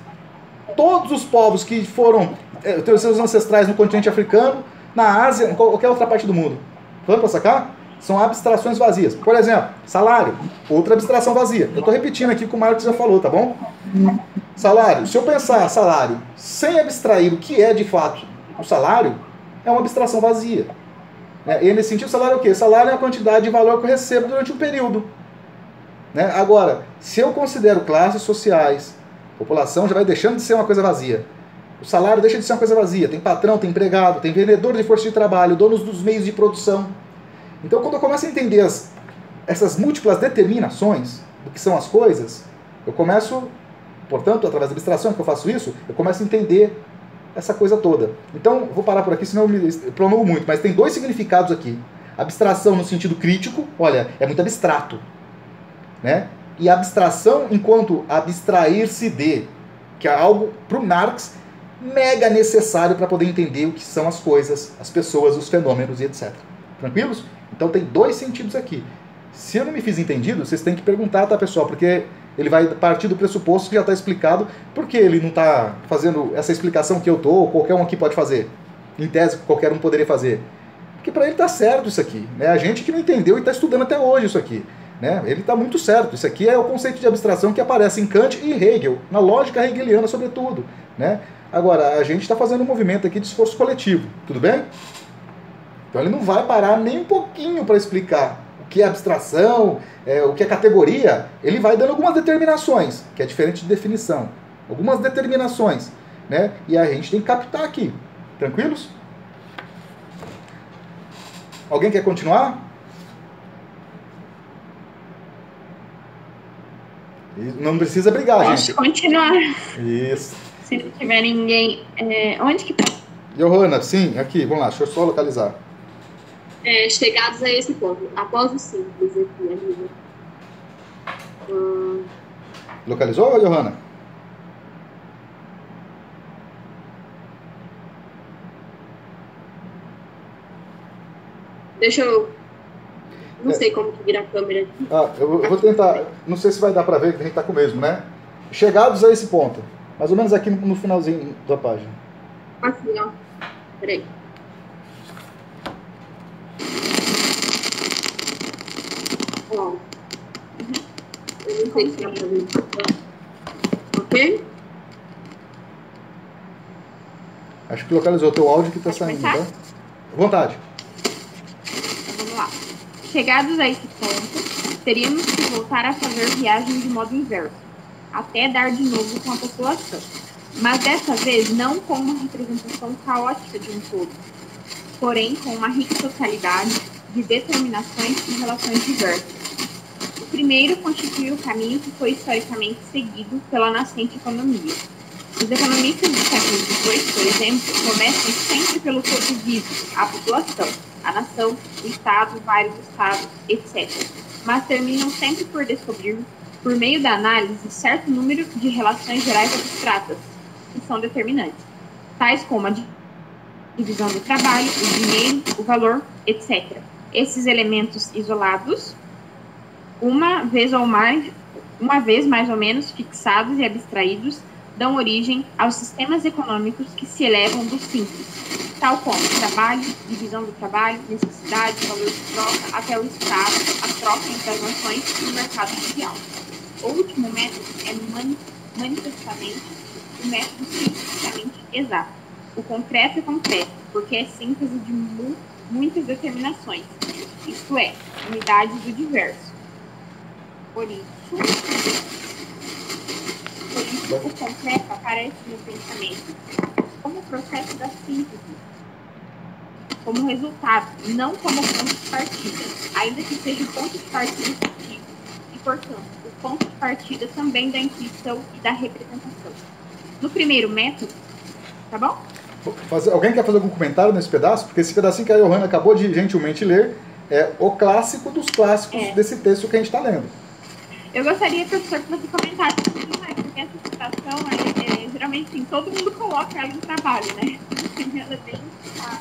todos os povos que foram ter seus ancestrais no continente africano, na Ásia, em qualquer outra parte do mundo. Vamos para sacar? São abstrações vazias. Por exemplo, salário, outra abstração vazia. Eu estou repetindo aqui o que o Marx já falou, tá bom? Salário. Se eu pensar salário sem abstrair o que é de fato o salário, é uma abstração vazia. E nesse sentido, salário é o quê? Salário é a quantidade de valor que eu recebo durante um período. Agora, se eu considero classes sociais, população já vai deixando de ser uma coisa vazia. O salário deixa de ser uma coisa vazia. Tem patrão, tem empregado, tem vendedor de força de trabalho, donos dos meios de produção. Então, quando eu começo a entender essas múltiplas determinações do que são as coisas, eu começo, portanto, através da abstração que eu faço isso, eu começo a entender essa coisa toda. Então, vou parar por aqui, senão eu me pronoo muito, mas tem 2 significados aqui. Abstração no sentido crítico, olha, é muito abstrato. E abstração enquanto abstrair-se de, que é algo, para o Marx, mega necessário para poder entender o que são as coisas, as pessoas, os fenômenos e etc. Tranquilos? Então tem 2 sentidos aqui. Se eu não me fiz entendido, vocês têm que perguntar, tá, pessoal? Porque ele vai partir do pressuposto que já está explicado, porque ele não está fazendo essa explicação que eu estou, ou qualquer um aqui pode fazer. Em tese, qualquer um poderia fazer. Porque para ele está certo isso aqui. A gente que não entendeu e está estudando até hoje isso aqui. Ele está muito certo. Isso aqui é o conceito de abstração que aparece em Kant e Hegel, na lógica hegeliana sobretudo. Agora, a gente está fazendo um movimento aqui de esforço coletivo. Tudo bem? Então ele não vai parar nem um pouquinho para explicar o que é abstração, o que é categoria. Ele vai dando algumas determinações, que é diferente de definição. Algumas determinações. E a gente tem que captar aqui. Tranquilos? Alguém quer continuar? Não precisa brigar, gente. Pode continuar. Isso. Se não tiver ninguém... onde que... Johanna, sim, aqui, vamos lá, deixa eu só localizar. Chegados a esse ponto, após o simples aqui, amiga. Localizou, Johanna? Deixa eu Não sei como que vira a câmera aqui. Eu vou tentar, não sei se vai dar para ver, que a gente está com o mesmo, né? Chegados a esse ponto, mais ou menos aqui no finalzinho da página. Assim, ó. Peraí. Ó. Eu não sei se dá pra ver. Ok? Acho que localizou o teu áudio que está saindo, tá? Vontade. Então, vamos lá. Chegados a esse ponto, teríamos que voltar a fazer viagem de modo inverso, até dar de novo com a população. Mas dessa vez não com uma representação caótica de um todo, porém com uma rica totalidade de determinações e relações diversas. O primeiro constitui o caminho que foi historicamente seguido pela nascente economia. Os economistas do século XVIII, por exemplo, começam sempre pelo todo vivo, a população, a nação, o Estado, vários estados, etc. Mas terminam sempre por descobrir, por meio da análise, certo número de relações gerais abstratas, que são determinantes, tais como a divisão do trabalho, o dinheiro, o valor, etc. Esses elementos isolados, uma vez mais ou menos fixados e abstraídos, dão origem aos sistemas econômicos que se elevam do simples, tal como trabalho, divisão do trabalho, necessidade, valor de troca, até o Estado, a troca entre as nações e o mercado mundial. O último método é manifestamente o método cientificamente exato. O concreto é concreto, porque é síntese de muitas determinações, isto é, unidades do diverso. Por isso, o concreto aparece no pensamento como processo da síntese, como resultado, não como ponto de partida, ainda que seja o ponto de partida efetivo, e, portanto, o ponto de partida também da intuição e da representação. No primeiro método, tá bom? Alguém quer fazer algum comentário nesse pedaço? Porque esse pedacinho que a Johanna acabou de gentilmente ler é o clássico dos clássicos desse texto que a gente está lendo. Eu gostaria, professor, que você comentasse um pouquinho mais, porque essa citação, geralmente, assim, todo mundo coloca ela no trabalho, né? Ela é bem fácil.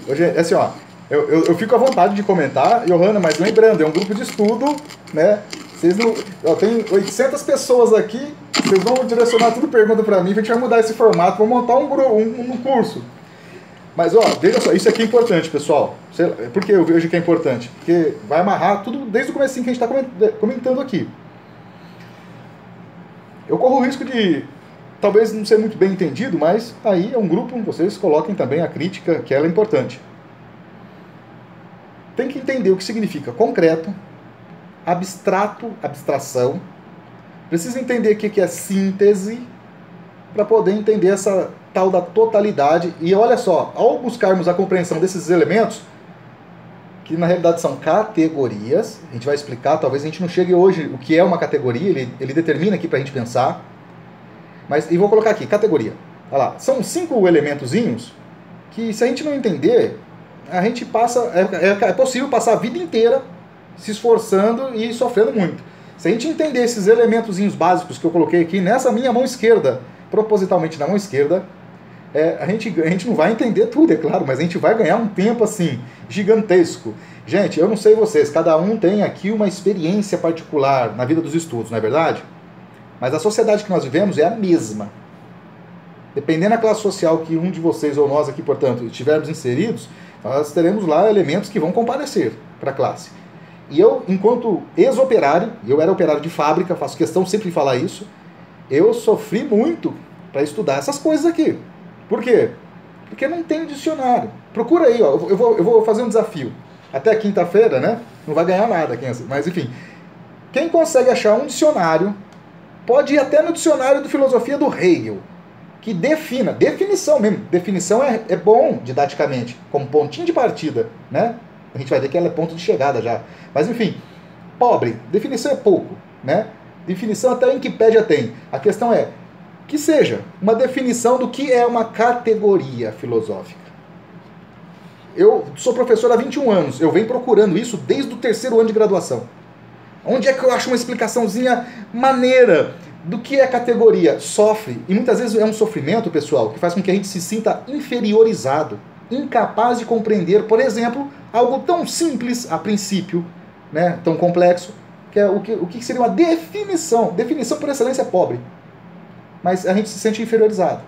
Hoje, assim, ó, eu fico à vontade de comentar, Johanna, mas lembrando, é um grupo de estudo, né? Vocês não, tem 800 pessoas aqui, vocês vão direcionar tudo pergunta para mim, a gente vai mudar esse formato, vamos montar um curso. Mas, ó, veja só, isso aqui é importante, pessoal. Por que eu vejo que é importante? Porque vai amarrar tudo desde o comecinho que a gente está comentando aqui. Eu corro o risco de, talvez não ser muito bem entendido, mas aí é um grupo, vocês coloquem também a crítica, que ela é importante. Tem que entender o que significa concreto, abstrato, abstração. Precisa entender o que é síntese, para poder entender essa tal da totalidade. E olha só, ao buscarmos a compreensão desses elementos, que na realidade são categorias, a gente vai explicar, talvez a gente não chegue hoje o que é uma categoria, ele determina aqui para a gente pensar. Mas, e vou colocar aqui, categoria. Olha lá, são 5 elementozinhos que se a gente não entender, a gente passa, é possível passar a vida inteira se esforçando e sofrendo muito. Se a gente entender esses elementozinhos básicos que eu coloquei aqui nessa minha mão esquerda, propositalmente na mão esquerda, a gente não vai entender tudo, é claro, mas a gente vai ganhar um tempo assim, gigantesco. Gente, eu não sei vocês, cada um tem aqui uma experiência particular na vida dos estudos, não é verdade? Mas a sociedade que nós vivemos é a mesma. Dependendo da classe social que um de vocês ou nós aqui, portanto, estivermos inseridos, nós teremos lá elementos que vão comparecer para a classe. E eu, enquanto ex-operário, eu era operário de fábrica, faço questão sempre de falar isso, eu sofri muito para estudar essas coisas aqui. Por quê? Porque não tem dicionário. Procura aí, ó, eu vou fazer um desafio. Até quinta-feira, né? Não vai ganhar nada, mas enfim. Quem consegue achar um dicionário, pode ir até no dicionário de filosofia do Hegel, que definição mesmo. Definição é bom didaticamente, como pontinho de partida, né? A gente vai ver que ela é ponto de chegada já. Mas enfim, pobre, definição é pouco, né? Definição até a Wikipédia tem. A questão é que seja uma definição do que é uma categoria filosófica. Eu sou professor há 21 anos, eu venho procurando isso desde o 3º ano de graduação. Onde é que eu acho uma explicaçãozinha maneira do que é categoria? Sofre, e muitas vezes é um sofrimento, pessoal, que faz com que a gente se sinta inferiorizado. incapaz de compreender, por exemplo, algo tão simples a princípio, né, tão complexo, que é o que seria uma definição. Definição por excelência é pobre. Mas a gente se sente inferiorizado.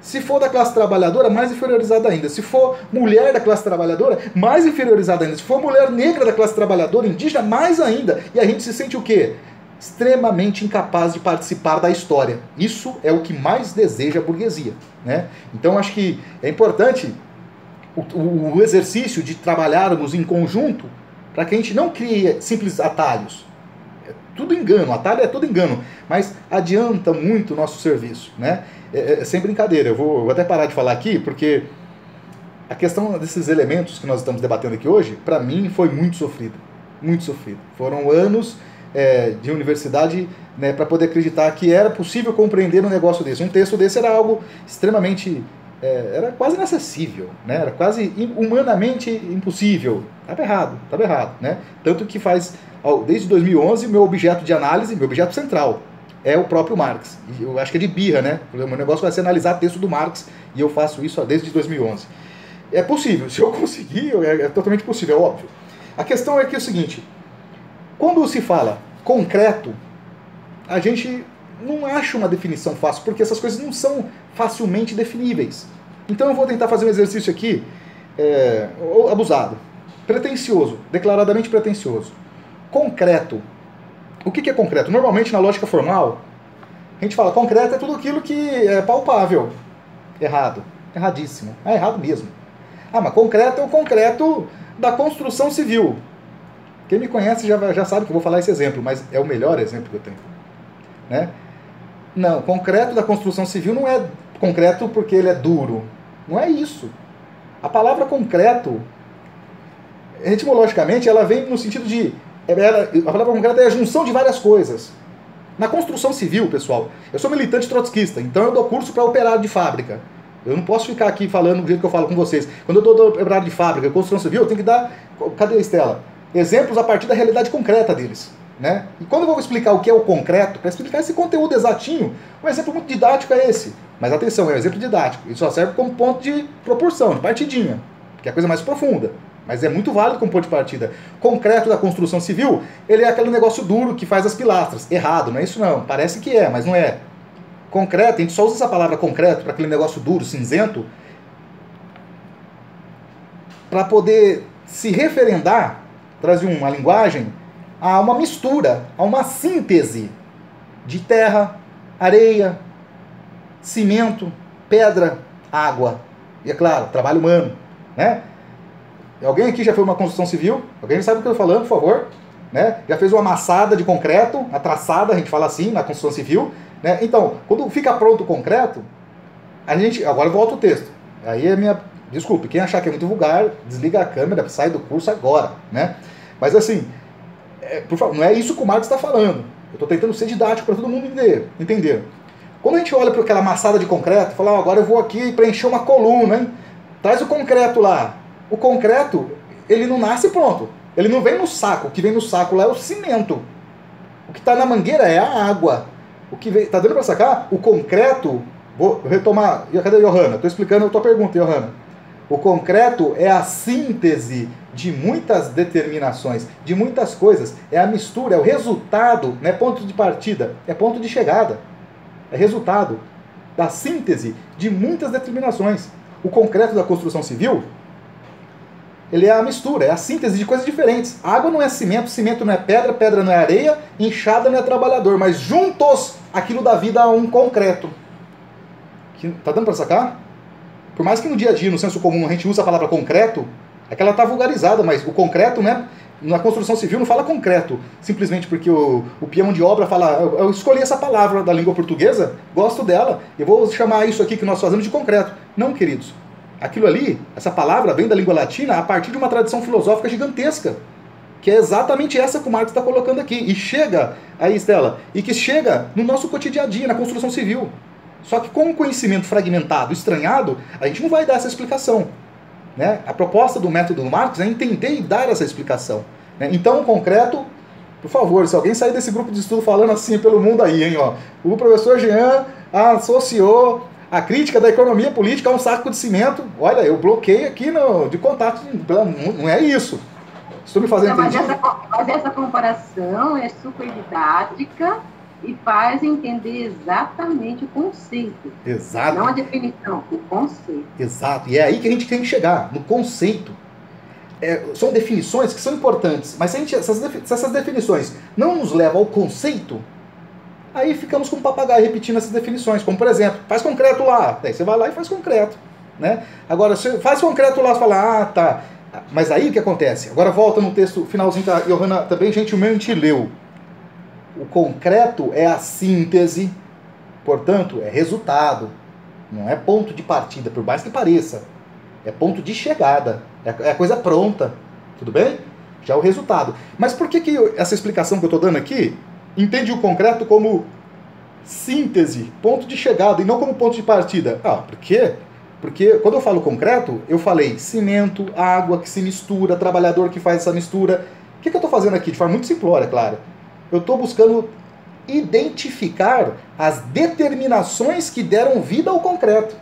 Se for da classe trabalhadora, mais inferiorizada ainda. Se for mulher da classe trabalhadora, mais inferiorizada ainda. Se for mulher negra da classe trabalhadora, indígena, mais ainda. E a gente se sente o quê? Extremamente incapaz de participar da história. Isso é o que mais deseja a burguesia, né? Então acho que é importante o exercício de trabalharmos em conjunto para que a gente não crie simples atalhos. É tudo engano, atalho é tudo engano, mas adianta muito o nosso serviço, né? Sem brincadeira, eu vou até parar de falar aqui, porque a questão desses elementos que nós estamos debatendo aqui hoje, para mim, foi muito sofrida. Muito sofrida. Foram anos de universidade, né, para poder acreditar que era possível compreender um negócio desse. Um texto desse era algo extremamente... era quase inacessível, né? Era quase humanamente impossível. Estava errado, né? Tanto que desde 2011, meu objeto de análise, meu objeto central, é o próprio Marx. Eu acho que é de birra, né? O meu negócio vai ser analisar texto do Marx, e eu faço isso desde 2011. É possível, se eu conseguir, é totalmente possível, é óbvio. A questão é que é o seguinte, quando se fala concreto, a gente não acha uma definição fácil, porque essas coisas não são facilmente definíveis. Então eu vou tentar fazer um exercício aqui, abusado, pretensioso, declaradamente pretensioso. Concreto. O que é concreto? Normalmente, na lógica formal, a gente fala concreto é tudo aquilo que é palpável. Errado. Erradíssimo. É errado mesmo. Mas concreto é o concreto da construção civil. Quem me conhece já sabe que eu vou falar esse exemplo, mas é o melhor exemplo que eu tenho. Né? Não, concreto da construção civil não é concreto porque ele é duro. Não é isso. A palavra concreto, etimologicamente, ela vem no sentido de... a palavra concreta é a junção de várias coisas. Na construção civil, pessoal, eu sou militante trotskista, então eu dou curso para operário de fábrica. Eu não posso ficar aqui falando do jeito que eu falo com vocês. Quando eu dou operário de fábrica, construção civil, eu tenho que dar... Cadê a Estela? Exemplos a partir da realidade concreta deles. Né? E quando eu vou explicar o que é o concreto, para explicar esse conteúdo exatinho, um exemplo muito didático é esse. Mas atenção, é um exemplo didático. Ele só serve como ponto de proporção, de partidinha, que é a coisa mais profunda. Mas é muito válido como ponto de partida. Concreto da construção civil, ele é aquele negócio duro que faz as pilastras. Errado, não é isso não. Parece que é, mas não é. Concreto, a gente só usa essa palavra concreto para aquele negócio duro, cinzento, para poder se referendar, trazer uma linguagem, a uma mistura, a uma síntese de terra, areia, cimento, pedra, água. E é claro, trabalho humano, né? Alguém aqui já fez uma construção civil? Alguém sabe o que eu estou falando, por favor? Né? Já fez uma amassada de concreto, uma traçada, a gente fala assim, na construção civil. Né? Então, quando fica pronto o concreto, a gente... Agora eu volto ao texto. Aí é minha... Desculpe, quem achar que é muito vulgar, desliga a câmera, sai do curso agora. Né? Mas assim, por favor, não é isso que o Marx está falando. Eu estou tentando ser didático para todo mundo entender. Quando a gente olha para aquela amassada de concreto, fala, agora eu vou aqui preencher uma coluna, hein? Traz o concreto lá. O concreto, ele não nasce pronto. Ele não vem no saco. O que vem no saco lá é o cimento. O que está na mangueira é a água. O que vem, tá dando para sacar? O concreto, vou retomar. Cadê a Johanna? Estou explicando a tua pergunta, Johanna. O concreto é a síntese de muitas determinações, de muitas coisas. É a mistura, é o resultado, não é ponto de partida, é ponto de chegada. É resultado da síntese de muitas determinações. O concreto da construção civil, ele é a mistura, é a síntese de coisas diferentes. Água não é cimento, cimento não é pedra, pedra não é areia, enxada não é trabalhador, mas juntos aquilo dá vida a um concreto. Tá dando para sacar? Por mais que no dia a dia, no senso comum, a gente usa a palavra concreto, é que ela está vulgarizada, mas o concreto, né, na construção civil não fala concreto, simplesmente porque o peão de obra fala, eu escolhi essa palavra da língua portuguesa, gosto dela, eu vou chamar isso aqui que nós fazemos de concreto. Não, queridos. Aquilo ali, essa palavra vem da língua latina a partir de uma tradição filosófica gigantesca, que é exatamente essa que o Marx está colocando aqui. E chega, aí Estela, e que chega no nosso cotidiano a dia, na construção civil. Só que com o conhecimento fragmentado, estranhado, a gente não vai dar essa explicação. Né? A proposta do método do Marx é entender e dar essa explicação. Né? Então, o concreto, por favor, se alguém sair desse grupo de estudo falando assim pelo mundo aí, hein, ó, o professor Jean associou A crítica da economia política é um saco de cimento. Olha, eu bloqueei aqui de contato. Não é isso. Estou me fazendo entendido? Mas essa comparação é super didática e faz entender exatamente o conceito. Exato. Não a definição, o conceito. Exato. E é aí que a gente tem que chegar, no conceito. São definições que são importantes, mas se essas definições não nos levam ao conceito, aí ficamos com o papagaio repetindo essas definições. Como, por exemplo, faz concreto lá. Daí você vai lá e faz concreto. Né? Agora, você faz concreto lá, você fala, tá. Mas aí o que acontece? Agora volta no texto finalzinho que a Johanna também gentilmente leu. O concreto é a síntese, portanto, é resultado. Não é ponto de partida, por mais que pareça. É ponto de chegada. É a coisa pronta. Tudo bem? Já é o resultado. Mas por que essa explicação que eu estou dando aqui entende o concreto como síntese, ponto de chegada e não como ponto de partida? Por quê? Porque quando eu falo concreto, eu falei cimento, água que se mistura, trabalhador que faz essa mistura. O que eu estou fazendo aqui? De forma muito simplória, claro. Eu estou buscando identificar as determinações que deram vida ao concreto.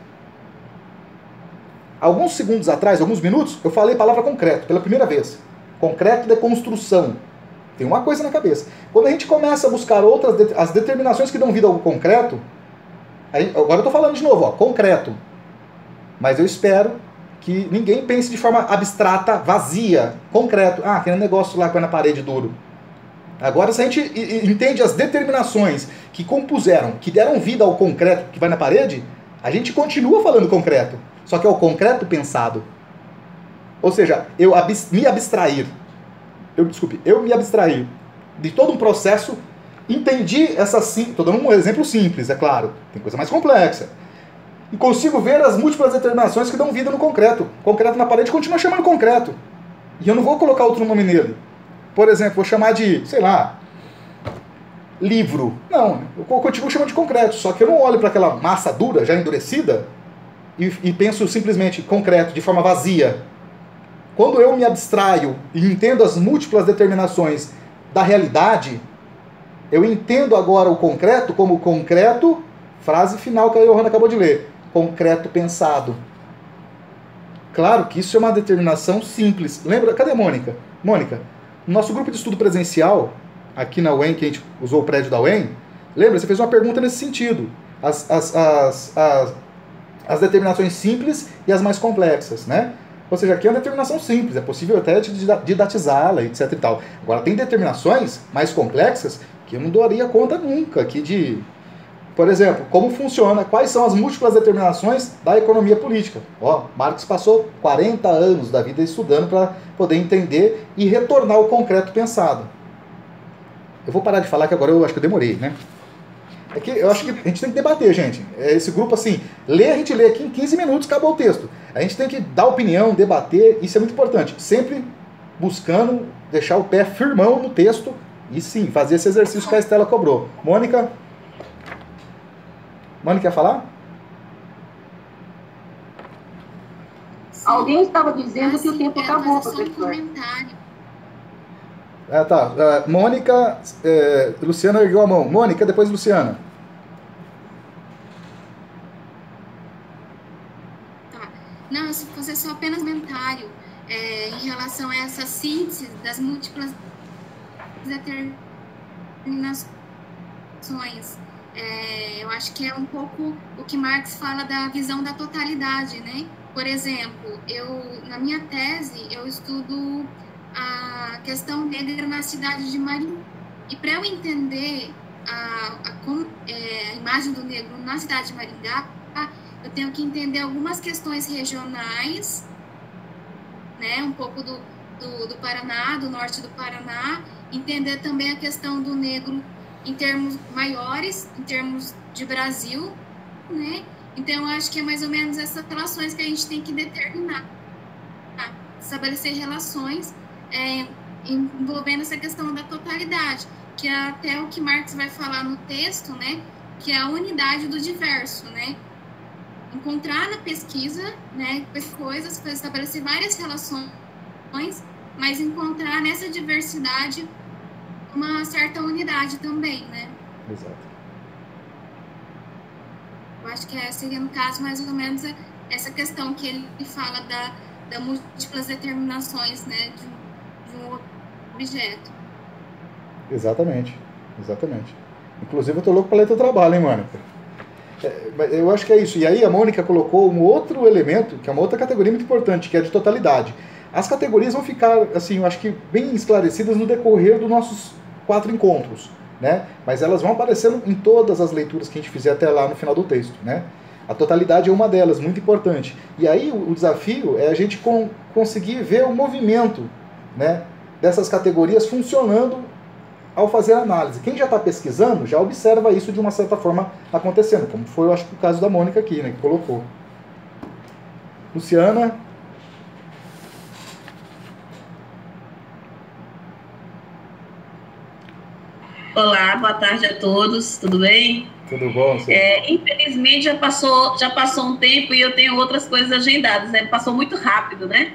Alguns segundos atrás, alguns minutos, eu falei a palavra concreto pela primeira vez. Concreto de construção. Tem uma coisa na cabeça. Quando a gente começa a buscar as determinações que dão vida ao concreto, agora eu estou falando de novo, concreto. Mas eu espero que ninguém pense de forma abstrata, vazia, concreto. Aquele negócio lá que vai na parede duro. Agora, se a gente entende as determinações que compuseram, que deram vida ao concreto que vai na parede, a gente continua falando concreto. Só que é o concreto pensado. Ou seja, eu me abstrair de todo um processo, entendi estou dando um exemplo simples, é claro, tem coisa mais complexa. E consigo ver as múltiplas determinações que dão vida no concreto. Concreto na parede continua chamando concreto. E eu não vou colocar outro nome nele. Por exemplo, vou chamar de, sei lá, livro. Não, eu continuo chamando de concreto, só que eu não olho para aquela massa dura, já endurecida, e penso simplesmente concreto, de forma vazia. Quando eu me abstraio e entendo as múltiplas determinações da realidade, eu entendo agora o concreto como concreto, frase final que a Johanna acabou de ler, concreto pensado. Claro que isso é uma determinação simples. Lembra? Cadê a Mônica? Mônica, no nosso grupo de estudo presencial, aqui na UEM, que a gente usou o prédio da UEM, lembra? Você fez uma pergunta nesse sentido. As determinações simples e as mais complexas, né? Ou seja, aqui é uma determinação simples, é possível até didatizá-la, etc e tal. Agora, tem determinações mais complexas que eu não daria conta nunca aqui de... Por exemplo, como funciona, quais são as múltiplas determinações da economia política. Marx passou 40 anos da vida estudando para poder entender e retornar ao concreto pensado. Eu vou parar de falar que agora eu acho que eu demorei, né? É que eu acho que a gente tem que debater, gente. Esse grupo, assim, a gente lê aqui em 15 minutos, acabou o texto. A gente tem que dar opinião, debater, isso é muito importante. Sempre buscando deixar o pé firmão no texto e, sim, fazer esse exercício que a Estela cobrou. Mônica quer falar? Alguém estava dizendo que o tempo acabou, professor. Um comentário. Tá. Mônica, Luciana ergueu a mão. Mônica, depois Luciana. Tá. Não, se fosse só apenas comentário em relação a essa síntese das múltiplas determinações. Eu acho que é um pouco o que Marx fala da visão da totalidade, né? Por exemplo, na minha tese, eu estudo a questão negra na cidade de Maringá. E para eu entender a imagem do negro na cidade de Maringá, eu tenho que entender algumas questões regionais, né? Um pouco do Paraná, do norte do Paraná, entender também a questão do negro em termos maiores, em termos de Brasil, né? Então, eu acho que é mais ou menos essas relações que a gente tem que determinar, tá? Estabelecer relações envolvendo essa questão da totalidade, que é até o que Marx vai falar no texto, né? Que é a unidade do diverso, né? Encontrar na pesquisa, né, coisas, para estabelecer várias relações, mas encontrar nessa diversidade uma certa unidade também, né? Exato. Eu acho que seria, no caso, mais ou menos essa questão que ele fala da múltiplas determinações, né, de um objeto. Exatamente, exatamente. Inclusive eu tô louco para ler teu trabalho, hein, Mônica? Eu acho que é isso. E aí a Mônica colocou um outro elemento, que é uma outra categoria muito importante, que é de totalidade. As categorias vão ficar, assim, eu acho que bem esclarecidas no decorrer dos nossos 4 encontros, né? Mas elas vão aparecendo em todas as leituras que a gente fizer até lá no final do texto, né? A totalidade é uma delas, muito importante. E aí o desafio é a gente conseguir ver o movimento, né, dessas categorias funcionando ao fazer a análise. Quem já está pesquisando já observa isso de uma certa forma acontecendo, como foi, eu acho, o caso da Mônica aqui, né, que colocou. Luciana? Olá, boa tarde a todos, tudo bem? Tudo bom? Infelizmente já passou um tempo e eu tenho outras coisas agendadas, né? Passou muito rápido, né?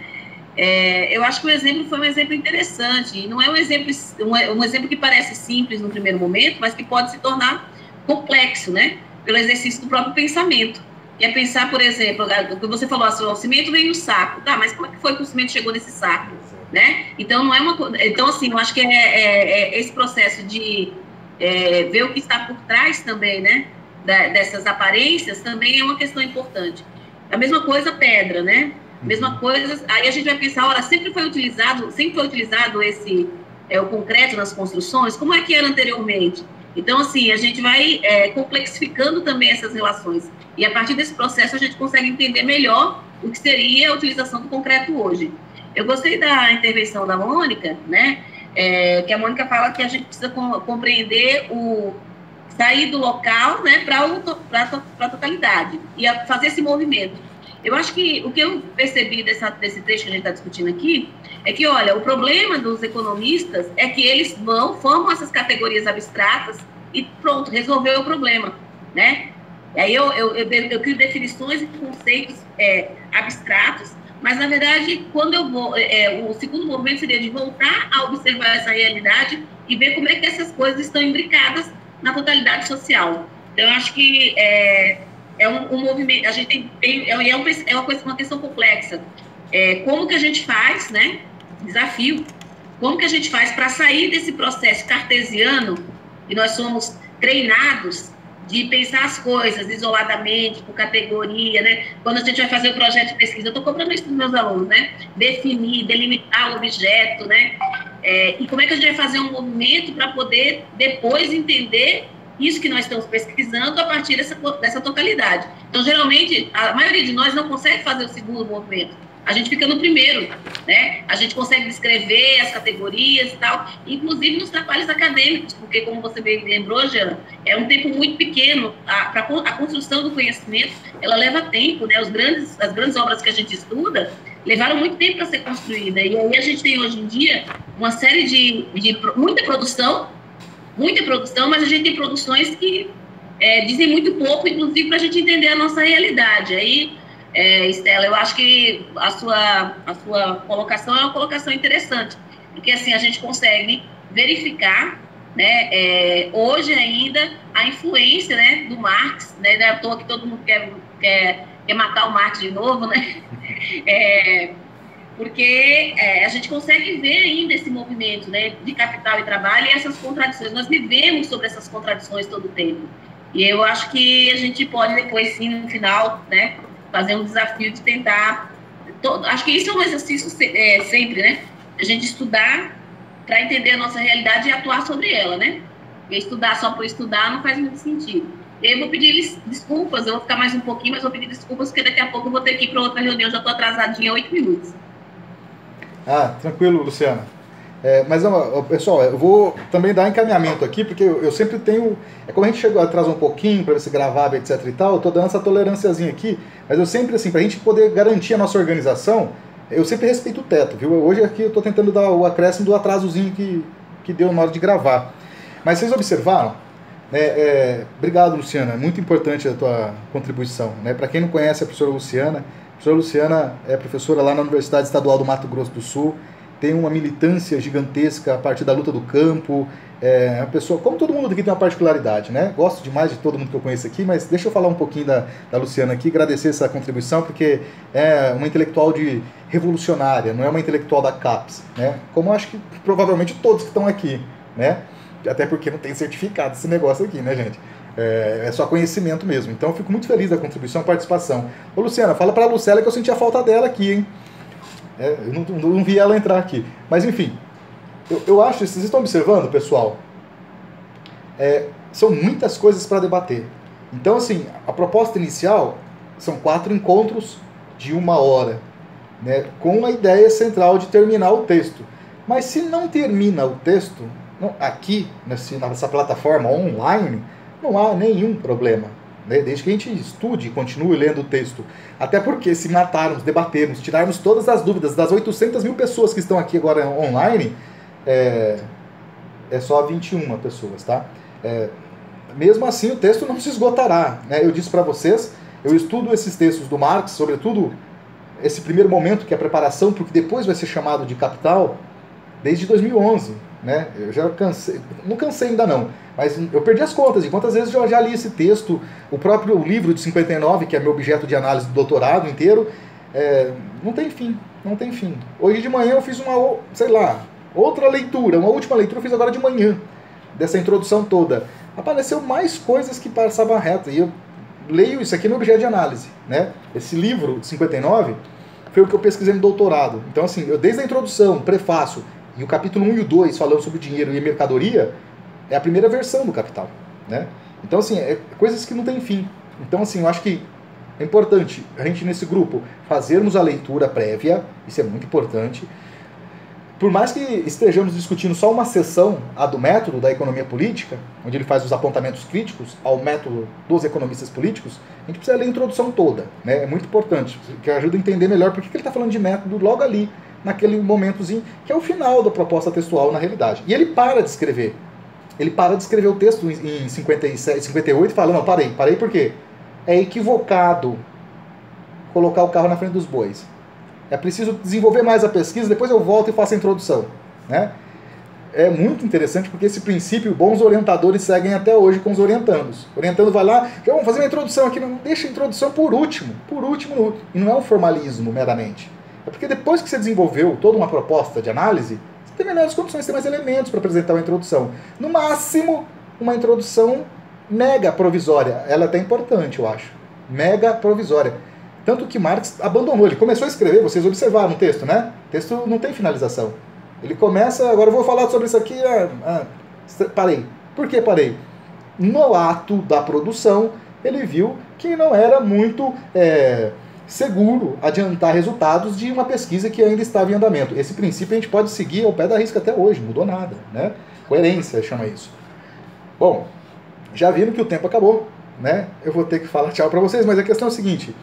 Eu acho que o exemplo foi um exemplo interessante, e não é um exemplo que parece simples no primeiro momento, mas que pode se tornar complexo, né? Pelo exercício do próprio pensamento. E é pensar, por exemplo, o que você falou, o cimento veio no saco, tá? Mas como é que foi que o cimento chegou nesse saco, né? Então não é então assim, eu acho que esse processo de ver o que está por trás também, né? Dessas aparências também é uma questão importante. A mesma coisa pedra, né? Mesma coisa, aí a gente vai pensar, ora, sempre foi utilizado o concreto nas construções, como é que era anteriormente? Então, assim, a gente vai complexificando também essas relações. E a partir desse processo a gente consegue entender melhor o que seria a utilização do concreto hoje. Eu gostei da intervenção da Mônica, né? Que a Mônica fala que a gente precisa compreender sair do local, né, para a totalidade e fazer esse movimento. Eu acho que o que eu percebi desse trecho que a gente está discutindo aqui é que, olha, o problema dos economistas é que eles formam essas categorias abstratas e pronto, resolveu o problema, né? E aí eu crio definições e conceitos abstratos, mas, na verdade, quando eu vou... o segundo movimento seria de voltar a observar essa realidade e ver como é que essas coisas estão imbricadas na totalidade social. Então, eu acho que um movimento, a gente uma questão complexa. Como que a gente faz, né? Desafio. Como que a gente faz para sair desse processo cartesiano, que nós somos treinados de pensar as coisas isoladamente, por categoria, né? Quando a gente vai fazer o projeto de pesquisa, eu estou cobrando isso dos meus alunos, né? Definir, delimitar o objeto, né? E como é que a gente vai fazer um movimento para poder depois entender isso que nós estamos pesquisando a partir dessa totalidade. Então, geralmente, a maioria de nós não consegue fazer o segundo movimento. A gente fica no primeiro, né? A gente consegue descrever as categorias e tal, inclusive nos trabalhos acadêmicos, porque, como você bem lembrou, Jana, é um tempo muito pequeno. A construção do conhecimento, ela leva tempo, né? As grandes obras que a gente estuda levaram muito tempo para ser construída. E aí a gente tem, hoje em dia, uma série de muita produção, mas a gente tem produções que dizem muito pouco, inclusive para a gente entender a nossa realidade. Aí, Estela, eu acho que a sua colocação é uma colocação interessante, porque assim a gente consegue verificar, né, hoje ainda a influência, né, do Marx, né, não é à toa que todo mundo quer matar o Marx de novo, né? Porque a gente consegue ver ainda esse movimento, né, de capital e trabalho e essas contradições. Nós vivemos sobre essas contradições todo o tempo. E eu acho que a gente pode depois, sim, no final, né, fazer um desafio de tentar... Acho que isso é um exercício sempre, né? A gente estudar para entender a nossa realidade e atuar sobre ela, né? E estudar só por estudar não faz muito sentido. Eu vou pedir desculpas, eu vou ficar mais um pouquinho, mas vou pedir desculpas porque daqui a pouco eu vou ter que ir para outra reunião, já estou atrasadinha 8 minutos. Tranquilo, Luciana. Mas, pessoal, eu vou também dar encaminhamento aqui, porque eu sempre tenho... como a gente atrasou um pouquinho para ver se gravava, etc e tal, eu estou dando essa tolerânciazinha aqui, mas eu sempre, assim, para a gente poder garantir a nossa organização, eu sempre respeito o teto, viu? Hoje aqui eu estou tentando dar o acréscimo do atrasozinho que deu na hora de gravar. Mas vocês observaram? Obrigado, Luciana, é muito importante a tua contribuição, né? Para quem não conhece a professora Luciana é professora lá na Universidade Estadual do Mato Grosso do Sul, tem uma militância gigantesca a partir da luta do campo. É uma pessoa, como todo mundo aqui tem uma particularidade, né? Gosto demais de todo mundo que eu conheço aqui, mas deixa eu falar um pouquinho da Luciana aqui, agradecer essa contribuição, porque é uma intelectual revolucionária, não é uma intelectual da CAPES, né? Como eu acho que provavelmente todos que estão aqui, né? Até porque não tem certificado esse negócio aqui, né, gente? É só conhecimento mesmo. Então eu fico muito feliz da contribuição e participação. Ô, Luciana, fala pra Lucélia que eu senti a falta dela aqui, hein? Eu não vi ela entrar aqui. Mas enfim, eu acho, vocês estão observando, pessoal? São muitas coisas para debater. Então, assim, a proposta inicial são 4 encontros de 1 hora, né, com a ideia central de terminar o texto. Mas se não termina o texto, aqui, nessa plataforma online, não há nenhum problema, né, desde que a gente estude e continue lendo o texto. Até porque se matarmos, debatermos, tirarmos todas as dúvidas das 800 mil pessoas que estão aqui agora online, é só 21 pessoas, tá? Mesmo assim, o texto não se esgotará, né? Eu disse para vocês, eu estudo esses textos do Marx, sobretudo esse primeiro momento, que é a preparação, porque depois vai ser chamado de Capital, desde 2011, né? Eu já cansei, não cansei ainda não, mas eu perdi as contas de quantas vezes eu já li esse texto, o próprio livro de 59, que é meu objeto de análise do doutorado inteiro, não tem fim, não tem fim. Hoje de manhã eu fiz uma, sei lá, outra leitura, uma última leitura eu fiz agora de manhã, dessa introdução toda. Apareceu mais coisas que passavam reto, e eu leio isso aqui no objeto de análise, né? Esse livro de 59 foi o que eu pesquisei no doutorado. Então, assim, eu desde a introdução, prefácio, e o capítulo 1 e o 2 falando sobre dinheiro e mercadoria, é a primeira versão do Capital, né? Então, assim, coisas que não tem fim. Então, assim, eu acho que é importante a gente, nesse grupo, fazermos a leitura prévia, isso é muito importante. Por mais que estejamos discutindo só uma seção, a do método da economia política, onde ele faz os apontamentos críticos ao método dos economistas políticos, a gente precisa ler a introdução toda, né? É muito importante, que ajuda a entender melhor por que ele está falando de método logo ali, naquele momentozinho, que é o final da proposta textual na realidade. E ele para de escrever. Ele para de escrever o texto em 57, 58 e fala, não, parei por quê? É equivocado colocar o carro na frente dos bois. É preciso desenvolver mais a pesquisa, depois eu volto e faço a introdução, né? É muito interessante porque esse princípio bons orientadores seguem até hoje com os orientandos. O orientando vai lá, já vamos fazer uma introdução aqui, não deixa a introdução por último, e não é um formalismo meramente. É porque depois que você desenvolveu toda uma proposta de análise, você tem melhores condições, tem mais elementos para apresentar uma introdução. No máximo, uma introdução mega provisória. Ela é até importante, eu acho. Mega provisória. Tanto que Marx abandonou, ele começou a escrever, vocês observaram no texto, né? O texto não tem finalização. Ele começa, agora eu vou falar sobre isso aqui, parei. Por que parei? No ato da produção, ele viu que não era muito seguro adiantar resultados de uma pesquisa que ainda estava em andamento. Esse princípio a gente pode seguir ao pé da risca até hoje, não mudou nada, né? Coerência chama isso. Bom, já viram que o tempo acabou, né? Eu vou ter que falar tchau para vocês, mas a questão é o seguinte...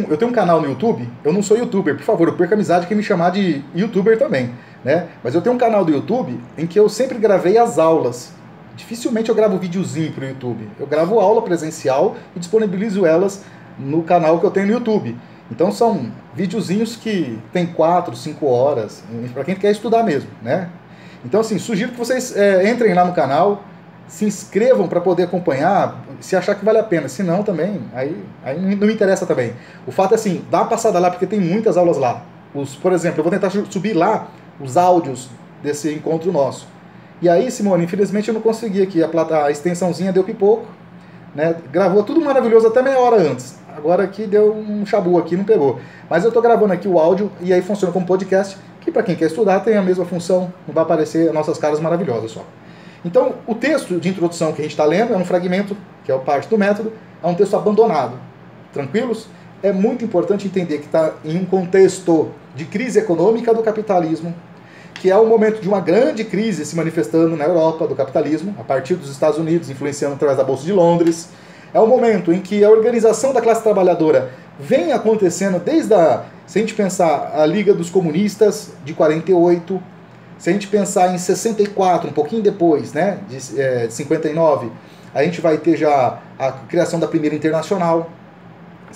eu tenho um canal no YouTube, eu não sou youtuber, por favor, eu perco a amizade que me chamar de youtuber também, né? Mas eu tenho um canal do YouTube em que eu sempre gravei as aulas. Dificilmente eu gravo videozinho pro YouTube. Eu gravo aula presencial e disponibilizo elas no canal que eu tenho no YouTube. Então são videozinhos que tem 4, 5 horas, para quem quer estudar mesmo, né? Então, assim, sugiro que vocês entrem lá no canal, se inscrevam para poder acompanhar, se achar que vale a pena. Se não, também, aí não me interessa também. O fato é assim, dá uma passada lá, porque tem muitas aulas lá. Por exemplo, eu vou tentar subir lá os áudios desse encontro nosso. E aí, Simone, infelizmente eu não consegui aqui, a extensãozinha deu pipoco, né? Gravou tudo maravilhoso até meia hora antes. Agora aqui deu um chabu aqui, não pegou. Mas eu estou gravando aqui o áudio e aí funciona como podcast, que para quem quer estudar tem a mesma função, não vai aparecer as nossas caras maravilhosas só. Então, o texto de introdução que a gente está lendo é um fragmento, que é parte do método, é um texto abandonado. Tranquilos? É muito importante entender que está em um contexto de crise econômica do capitalismo, que é o momento de uma grande crise se manifestando na Europa do capitalismo, a partir dos Estados Unidos, influenciando através da Bolsa de Londres. É o momento em que a organização da classe trabalhadora vem acontecendo desde se a gente pensar a Liga dos Comunistas de 48, se a gente pensar em 64, um pouquinho depois, né, de 59, a gente vai ter já a criação da Primeira Internacional.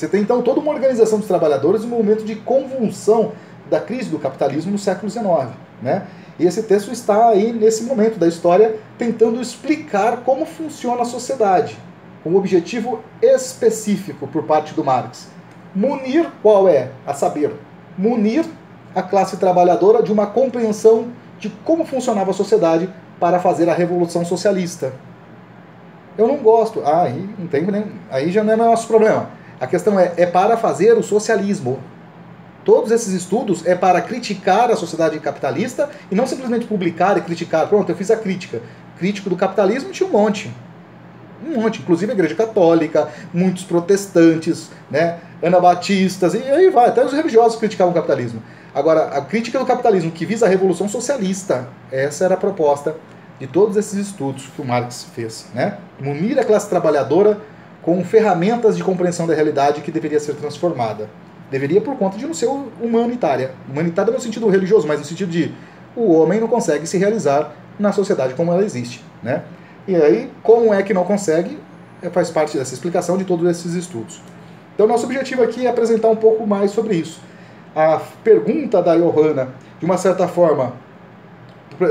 Você tem, então, toda uma organização dos trabalhadores no momento de convulsão da crise do capitalismo no século XIX, né? E esse texto está aí, nesse momento da história, tentando explicar como funciona a sociedade, com um objetivo específico por parte do Marx. Munir, qual é? A saber, munir a classe trabalhadora de uma compreensão de como funcionava a sociedade para fazer a revolução socialista. Eu não gosto. Aí não tem nem, aí já não é nosso problema. A questão é para fazer o socialismo. Todos esses estudos é para criticar a sociedade capitalista e não simplesmente publicar e criticar. Pronto, eu fiz a crítica. Crítico do capitalismo tinha um monte. Um monte, inclusive a Igreja Católica, muitos protestantes, né, anabatistas, e aí vai, até os religiosos criticavam o capitalismo. Agora, a crítica do capitalismo que visa a revolução socialista, essa era a proposta de todos esses estudos que o Marx fez, né? Munir a classe trabalhadora com ferramentas de compreensão da realidade que deveria ser transformada. Deveria por conta de não ser humanitária. Humanitária no sentido religioso, mas no sentido de o homem não consegue se realizar na sociedade como ela existe, né? E aí, como é que não consegue, faz parte dessa explicação de todos esses estudos. Então, nosso objetivo aqui é apresentar um pouco mais sobre isso. A pergunta da Johanna, de uma certa forma,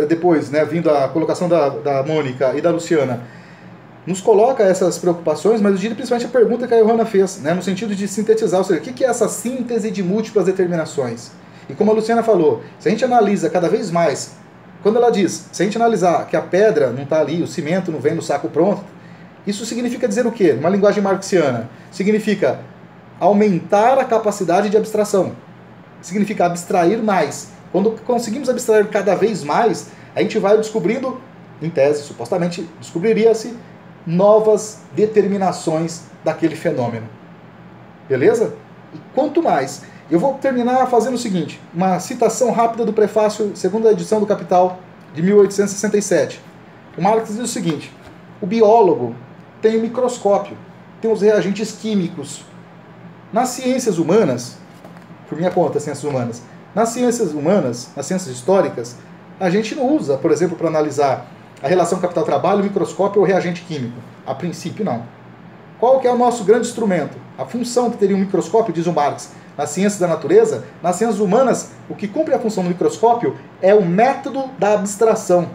depois, né, vindo a colocação da Mônica e da Luciana, nos coloca essas preocupações, mas eu diria principalmente a pergunta que a Johanna fez, né, no sentido de sintetizar, ou seja, o que é essa síntese de múltiplas determinações? E como a Luciana falou, se a gente analisa cada vez mais, quando ela diz, se a gente analisar que a pedra não está ali, o cimento não vem no saco pronto, isso significa dizer o quê? Numa linguagem marxiana, significa aumentar a capacidade de abstração. Significa abstrair mais. Quando conseguimos abstrair cada vez mais, a gente vai descobrindo, em tese, supostamente, descobriria-se novas determinações daquele fenômeno. Beleza? E quanto mais... Eu vou terminar fazendo o seguinte, uma citação rápida do prefácio, segunda edição do Capital, de 1867. O Marx diz o seguinte, o biólogo tem um microscópio, tem os reagentes químicos. Nas ciências humanas, por minha conta, ciências humanas, nas ciências humanas, nas ciências históricas, a gente não usa, por exemplo, para analisar a relação capital-trabalho, o microscópio ou o reagente químico. A princípio, não. Qual que é o nosso grande instrumento? A função que teria um microscópio, diz o Marx, nas ciências da natureza, nas ciências humanas, o que cumpre a função do microscópio é o método da abstração.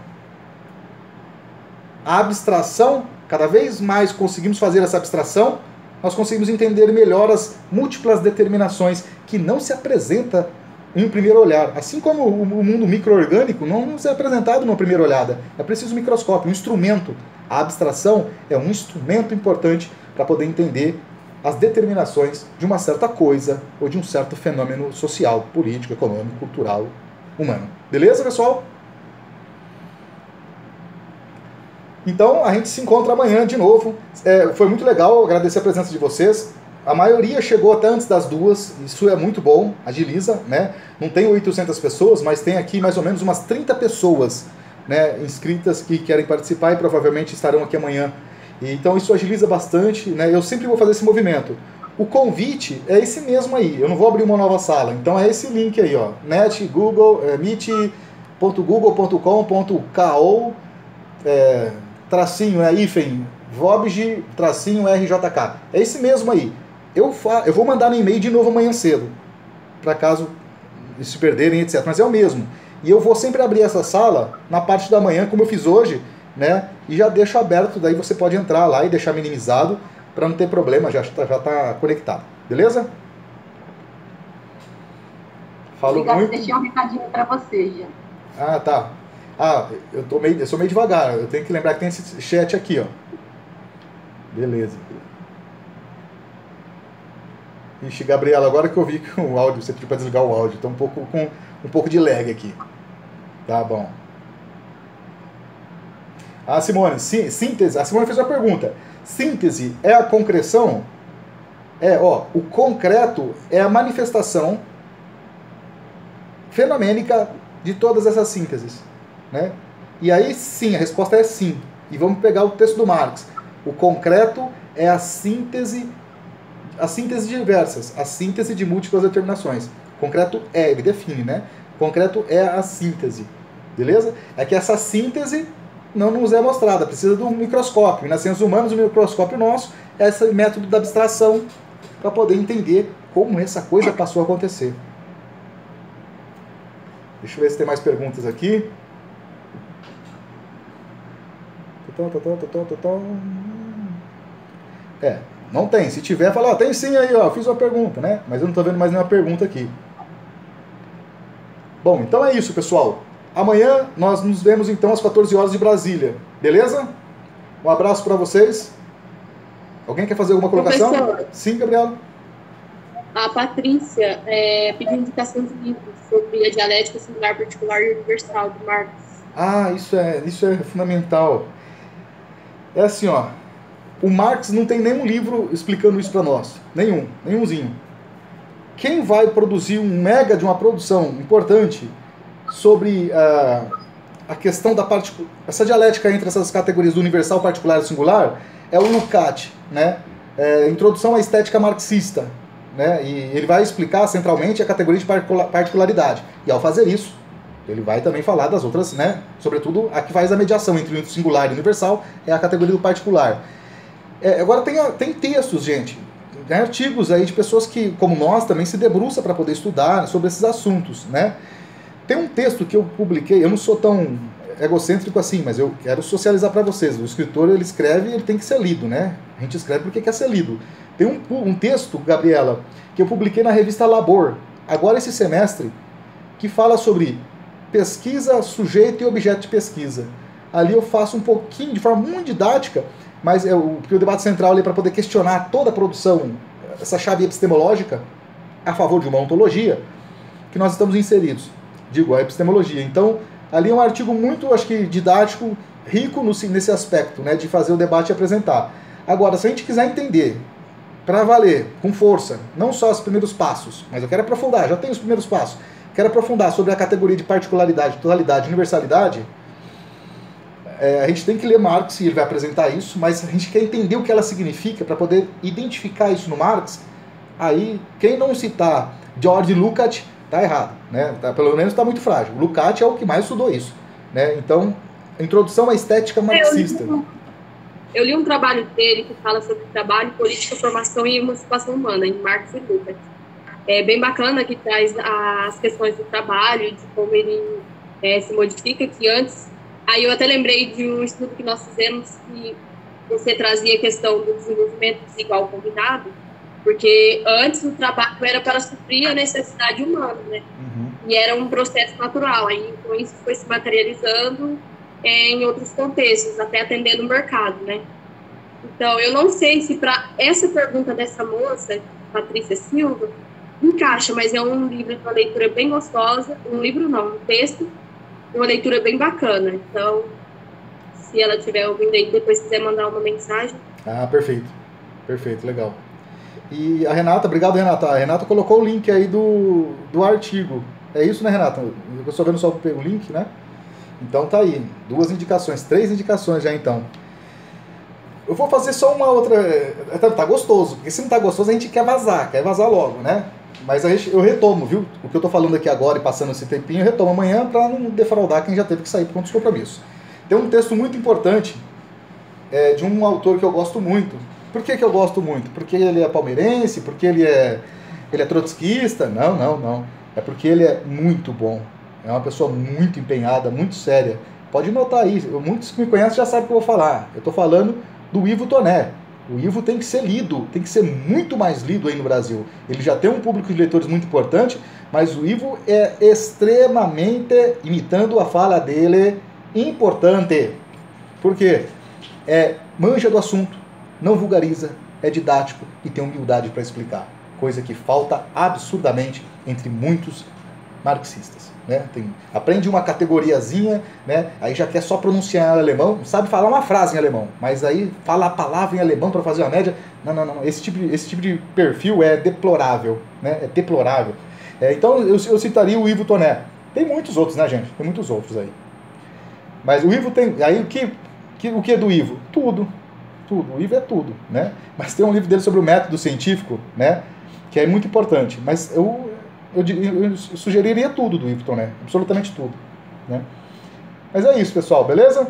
A abstração, cada vez mais conseguimos fazer essa abstração, nós conseguimos entender melhor as múltiplas determinações que não se apresenta em um primeiro olhar. Assim como o mundo micro-orgânico não se é apresentado numa primeira olhada. É preciso um microscópio, um instrumento. A abstração é um instrumento importante para poder entender as determinações de uma certa coisa ou de um certo fenômeno social, político, econômico, cultural, humano. Beleza, pessoal? Então, a gente se encontra amanhã de novo. Foi muito legal, agradecer a presença de vocês. A maioria chegou até antes das 2, isso é muito bom, agiliza, né? Não tem 800 pessoas, mas tem aqui mais ou menos umas 30 pessoas, né, inscritas que querem participar e provavelmente estarão aqui amanhã. Então isso agiliza bastante, né? Eu sempre vou fazer esse movimento. O convite é esse mesmo aí, eu não vou abrir uma nova sala, então é esse link aí, ó, meet.google.com.co tracinho, hífen, vobg, tracinho, RJK. É esse mesmo aí. Eu vou mandar no e-mail de novo amanhã cedo, para caso se perderem, etc. Mas é o mesmo. E eu vou sempre abrir essa sala na parte da manhã, como eu fiz hoje, né? E já deixo aberto, daí você pode entrar lá e deixar minimizado, para não ter problema, já tá conectado. Beleza? Falou Obrigado, muito. deixei um recadinho para você, já. Ah, tá. Eu sou meio devagar, eu tenho que lembrar que tem esse chat aqui, ó. Beleza. Ixi, Gabriela, agora que eu vi que o áudio, você pediu para desligar o áudio, tá com um pouco de lag aqui. Tá bom. Simone, síntese. A Simone fez uma pergunta. Síntese é a concreção? O concreto é a manifestação fenomênica de todas essas sínteses, né? E aí sim, a resposta é sim. E vamos pegar o texto do Marx. O concreto é a síntese diversas, a síntese de múltiplas determinações. Concreto ele define, né? Concreto é a síntese, beleza? É que essa síntese não nos é mostrada, precisa de um microscópio. E nas ciências humanas, o microscópio nosso é esse método da abstração para poder entender como essa coisa passou a acontecer. Deixa eu ver se tem mais perguntas aqui. Não tem. Se tiver, fala, ó, tem sim aí, ó, fiz uma pergunta, né? Mas eu não estou vendo mais nenhuma pergunta aqui. Bom, então é isso, pessoal. Amanhã nós nos vemos então às 14 horas de Brasília, beleza? Um abraço para vocês. Alguém quer fazer alguma colocação? Professor, sim, Gabriela. A Patrícia pediu indicação de livros sobre a dialética singular, particular e universal de Marx. Ah, isso é fundamental. É assim, ó. O Marx não tem nenhum livro explicando isso para nós. Nenhumzinho. Quem vai produzir um mega de uma produção importante sobre a questão da essa dialética entre essas categorias do universal, particular e singular é o Lukács, né? Introdução à estética marxista, né? E ele vai explicar centralmente a categoria de particularidade. E ao fazer isso, ele vai também falar das outras, né? Sobretudo a que faz a mediação entre o singular e o universal é a categoria do particular. Agora tem textos, gente, né? Artigos aí de pessoas que, como nós, também se debruçam para poder estudar sobre esses assuntos, né? Tem um texto que eu publiquei, eu não sou tão egocêntrico assim, mas eu quero socializar para vocês. O escritor, ele escreve e ele tem que ser lido, né? A gente escreve porque quer ser lido. Tem um texto, Gabriela, que eu publiquei na revista Labor, agora esse semestre, que fala sobre pesquisa, sujeito e objeto de pesquisa. Ali eu faço um pouquinho, de forma muito didática, mas porque o debate central ali é para poder questionar toda a produção, essa chave epistemológica, a favor de uma ontologia, que nós estamos inseridos. Digo, a epistemologia. Então, ali é um artigo muito, acho que, didático, rico nesse aspecto, né, de fazer o debate e apresentar. Agora, se a gente quiser entender, para valer, com força, não só os primeiros passos, mas eu quero aprofundar, já tenho os primeiros passos, quero aprofundar sobre a categoria de particularidade, totalidade, universalidade, a gente tem que ler Marx, e ele vai apresentar isso, mas a gente quer entender o que ela significa para poder identificar isso no Marx. Aí, quem não citar George Lukács, está errado, né? Pelo menos está muito frágil. Lukács é o que mais estudou isso, né? Então, introdução à estética marxista. Eu li um trabalho dele que fala sobre trabalho, política, formação e emancipação humana, em Marx e Lukács. É bem bacana, que traz as questões do trabalho, de como ele se modifica, que antes... Aí eu até lembrei de um estudo que nós fizemos que você trazia a questão do desenvolvimento desigual combinado, porque antes o trabalho era para suprir a necessidade humana, né? Uhum. E era um processo natural. Aí então isso foi se materializando em outros contextos, até atendendo o mercado, né? Então eu não sei se para essa pergunta dessa moça, Patrícia Silva, encaixa, mas é um livro de uma leitura bem gostosa, um texto, uma leitura bem bacana. Então, se ela estiver ouvindo aí, depois quiser mandar uma mensagem. Ah, perfeito. Perfeito, legal. E a Renata, obrigado, Renata. A Renata colocou o link aí do artigo. É isso, né, Renata? Eu estou vendo só o link, né? Então tá aí. 3 indicações já, então. Eu vou fazer só uma outra... Tá gostoso, porque se não tá gostoso a gente quer vazar logo, né? Mas eu retomo, viu? O que eu tô falando aqui agora e passando esse tempinho, eu retomo amanhã para não defraudar quem já teve que sair por conta dos compromissos. Tem um texto muito importante de um autor que eu gosto muito. Por que eu gosto muito? Porque ele é palmeirense? Porque ele é trotskista? Não. É porque ele é muito bom. É uma pessoa muito empenhada, muito séria. Pode notar aí. Muitos que me conhecem já sabem o que eu vou falar. Eu tô falando do Ivo Toné. O Ivo tem que ser lido, tem que ser muito mais lido aí no Brasil. Ele já tem um público de leitores muito importante, mas o Ivo é extremamente, imitando a fala dele, importante. Por quê? Manja do assunto, não vulgariza, é didático e tem humildade para explicar. Coisa que falta absurdamente entre muitos marxistas. Né? Aprende uma categoriazinha, né? Aí já quer só pronunciar em alemão, não sabe falar uma frase em alemão, mas aí fala a palavra em alemão para fazer uma média. Não. Esse tipo de perfil é deplorável, né? É deplorável. Então eu citaria o Ivo Toné. Tem muitos outros, né, gente? Tem muitos outros aí. Mas o Ivo tem... Aí o que é do Ivo? Tudo. O Ivo é tudo, né? Mas tem um livro dele sobre o método científico, né? Que é muito importante. Mas eu sugeriria tudo do Ivo Toné, absolutamente tudo, né? Mas é isso, pessoal, beleza?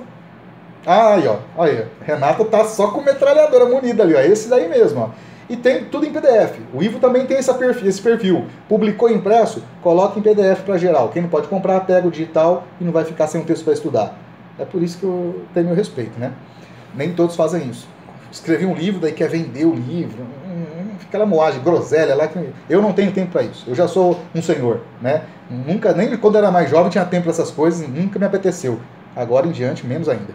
Aí, ó, Renata tá só com metralhadora munida ali, ó, esse daí mesmo, ó. E tem tudo em PDF. O Ivo também tem esse perfil. Publicou impresso, coloca em PDF para geral. Quem não pode comprar, pega o digital e não vai ficar sem um texto para estudar. É por isso que eu tenho meu respeito, né? Nem todos fazem isso. Escrevi um livro, daí quer vender o livro. Aquela moagem, groselha lá, que eu não tenho tempo para isso. Eu já sou um senhor, né? Nunca, nem quando era mais jovem tinha tempo para essas coisas, nunca me apeteceu. Agora em diante, menos ainda.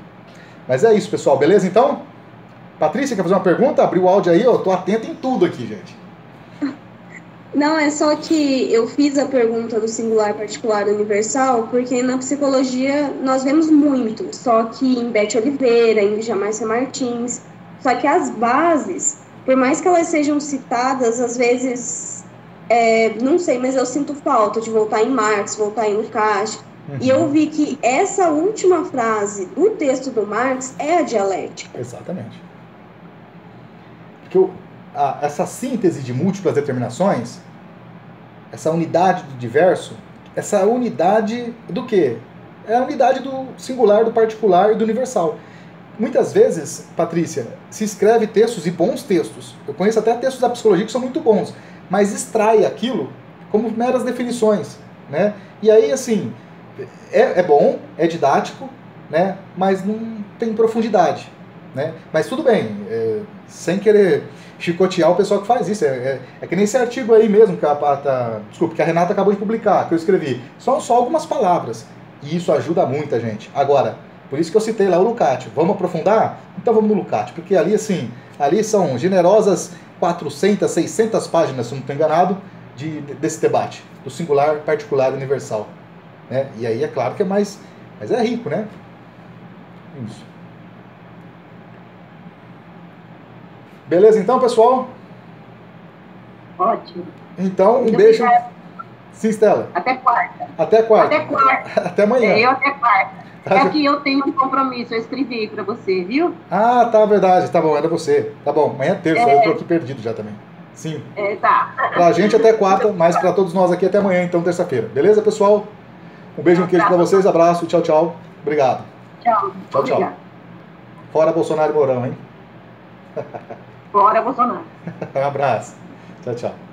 Mas é isso, pessoal. Beleza, então? Patrícia, quer fazer uma pergunta? Abriu o áudio aí, eu tô atento em tudo aqui, gente. Não, é só que eu fiz a pergunta do singular, particular, universal, porque na psicologia nós vemos muito, só que em Beth Oliveira, em Djamarcia Martins, só que as bases, por mais que elas sejam citadas, às vezes, não sei, mas eu sinto falta de voltar em Marx, voltar em Lukács, e eu vi que essa última frase do texto do Marx é a dialética. Exatamente. Porque essa síntese de múltiplas determinações, essa unidade do diverso, essa unidade do quê? É a unidade do singular, do particular e do universal. Muitas vezes, Patrícia, se escreve textos e bons textos. Eu conheço até textos da psicologia que são muito bons, mas extrai aquilo como meras definições, né? E aí, assim, é bom, é didático, né? Mas não tem profundidade, né? Mas tudo bem, sem querer chicotear o pessoal que faz isso. É que nem esse artigo aí mesmo que a Renata acabou de publicar, que eu escrevi. São só algumas palavras. E isso ajuda muita gente. Agora, por isso que eu citei lá o Lukács. Vamos aprofundar? Então vamos no Lukács. Porque ali, assim, ali são generosas 400, 600 páginas, se não estou enganado, desse debate. Do singular, particular e universal. Né? E aí é claro que é mais... Mas é rico, né? Isso. Beleza então, pessoal? Ótimo. Então, um beijo. Sim, Stella. Até quarta. Até quarta. Até quarta. Até amanhã. Eu até quarta. É que eu tenho um compromisso, eu escrevi para você, viu? Ah, tá, verdade. Tá bom, era você. Tá bom, amanhã é terça, eu tô aqui perdido já também. Sim. Tá. Pra gente até quarta, mas pra todos nós aqui até amanhã, então, terça-feira. Beleza, pessoal? Um beijo, um queijo pra vocês, abraço, tchau, tchau. Obrigado. Tchau. Tchau, tchau. Fora Bolsonaro e Mourão, hein? Fora Bolsonaro. Um abraço. Tchau, tchau.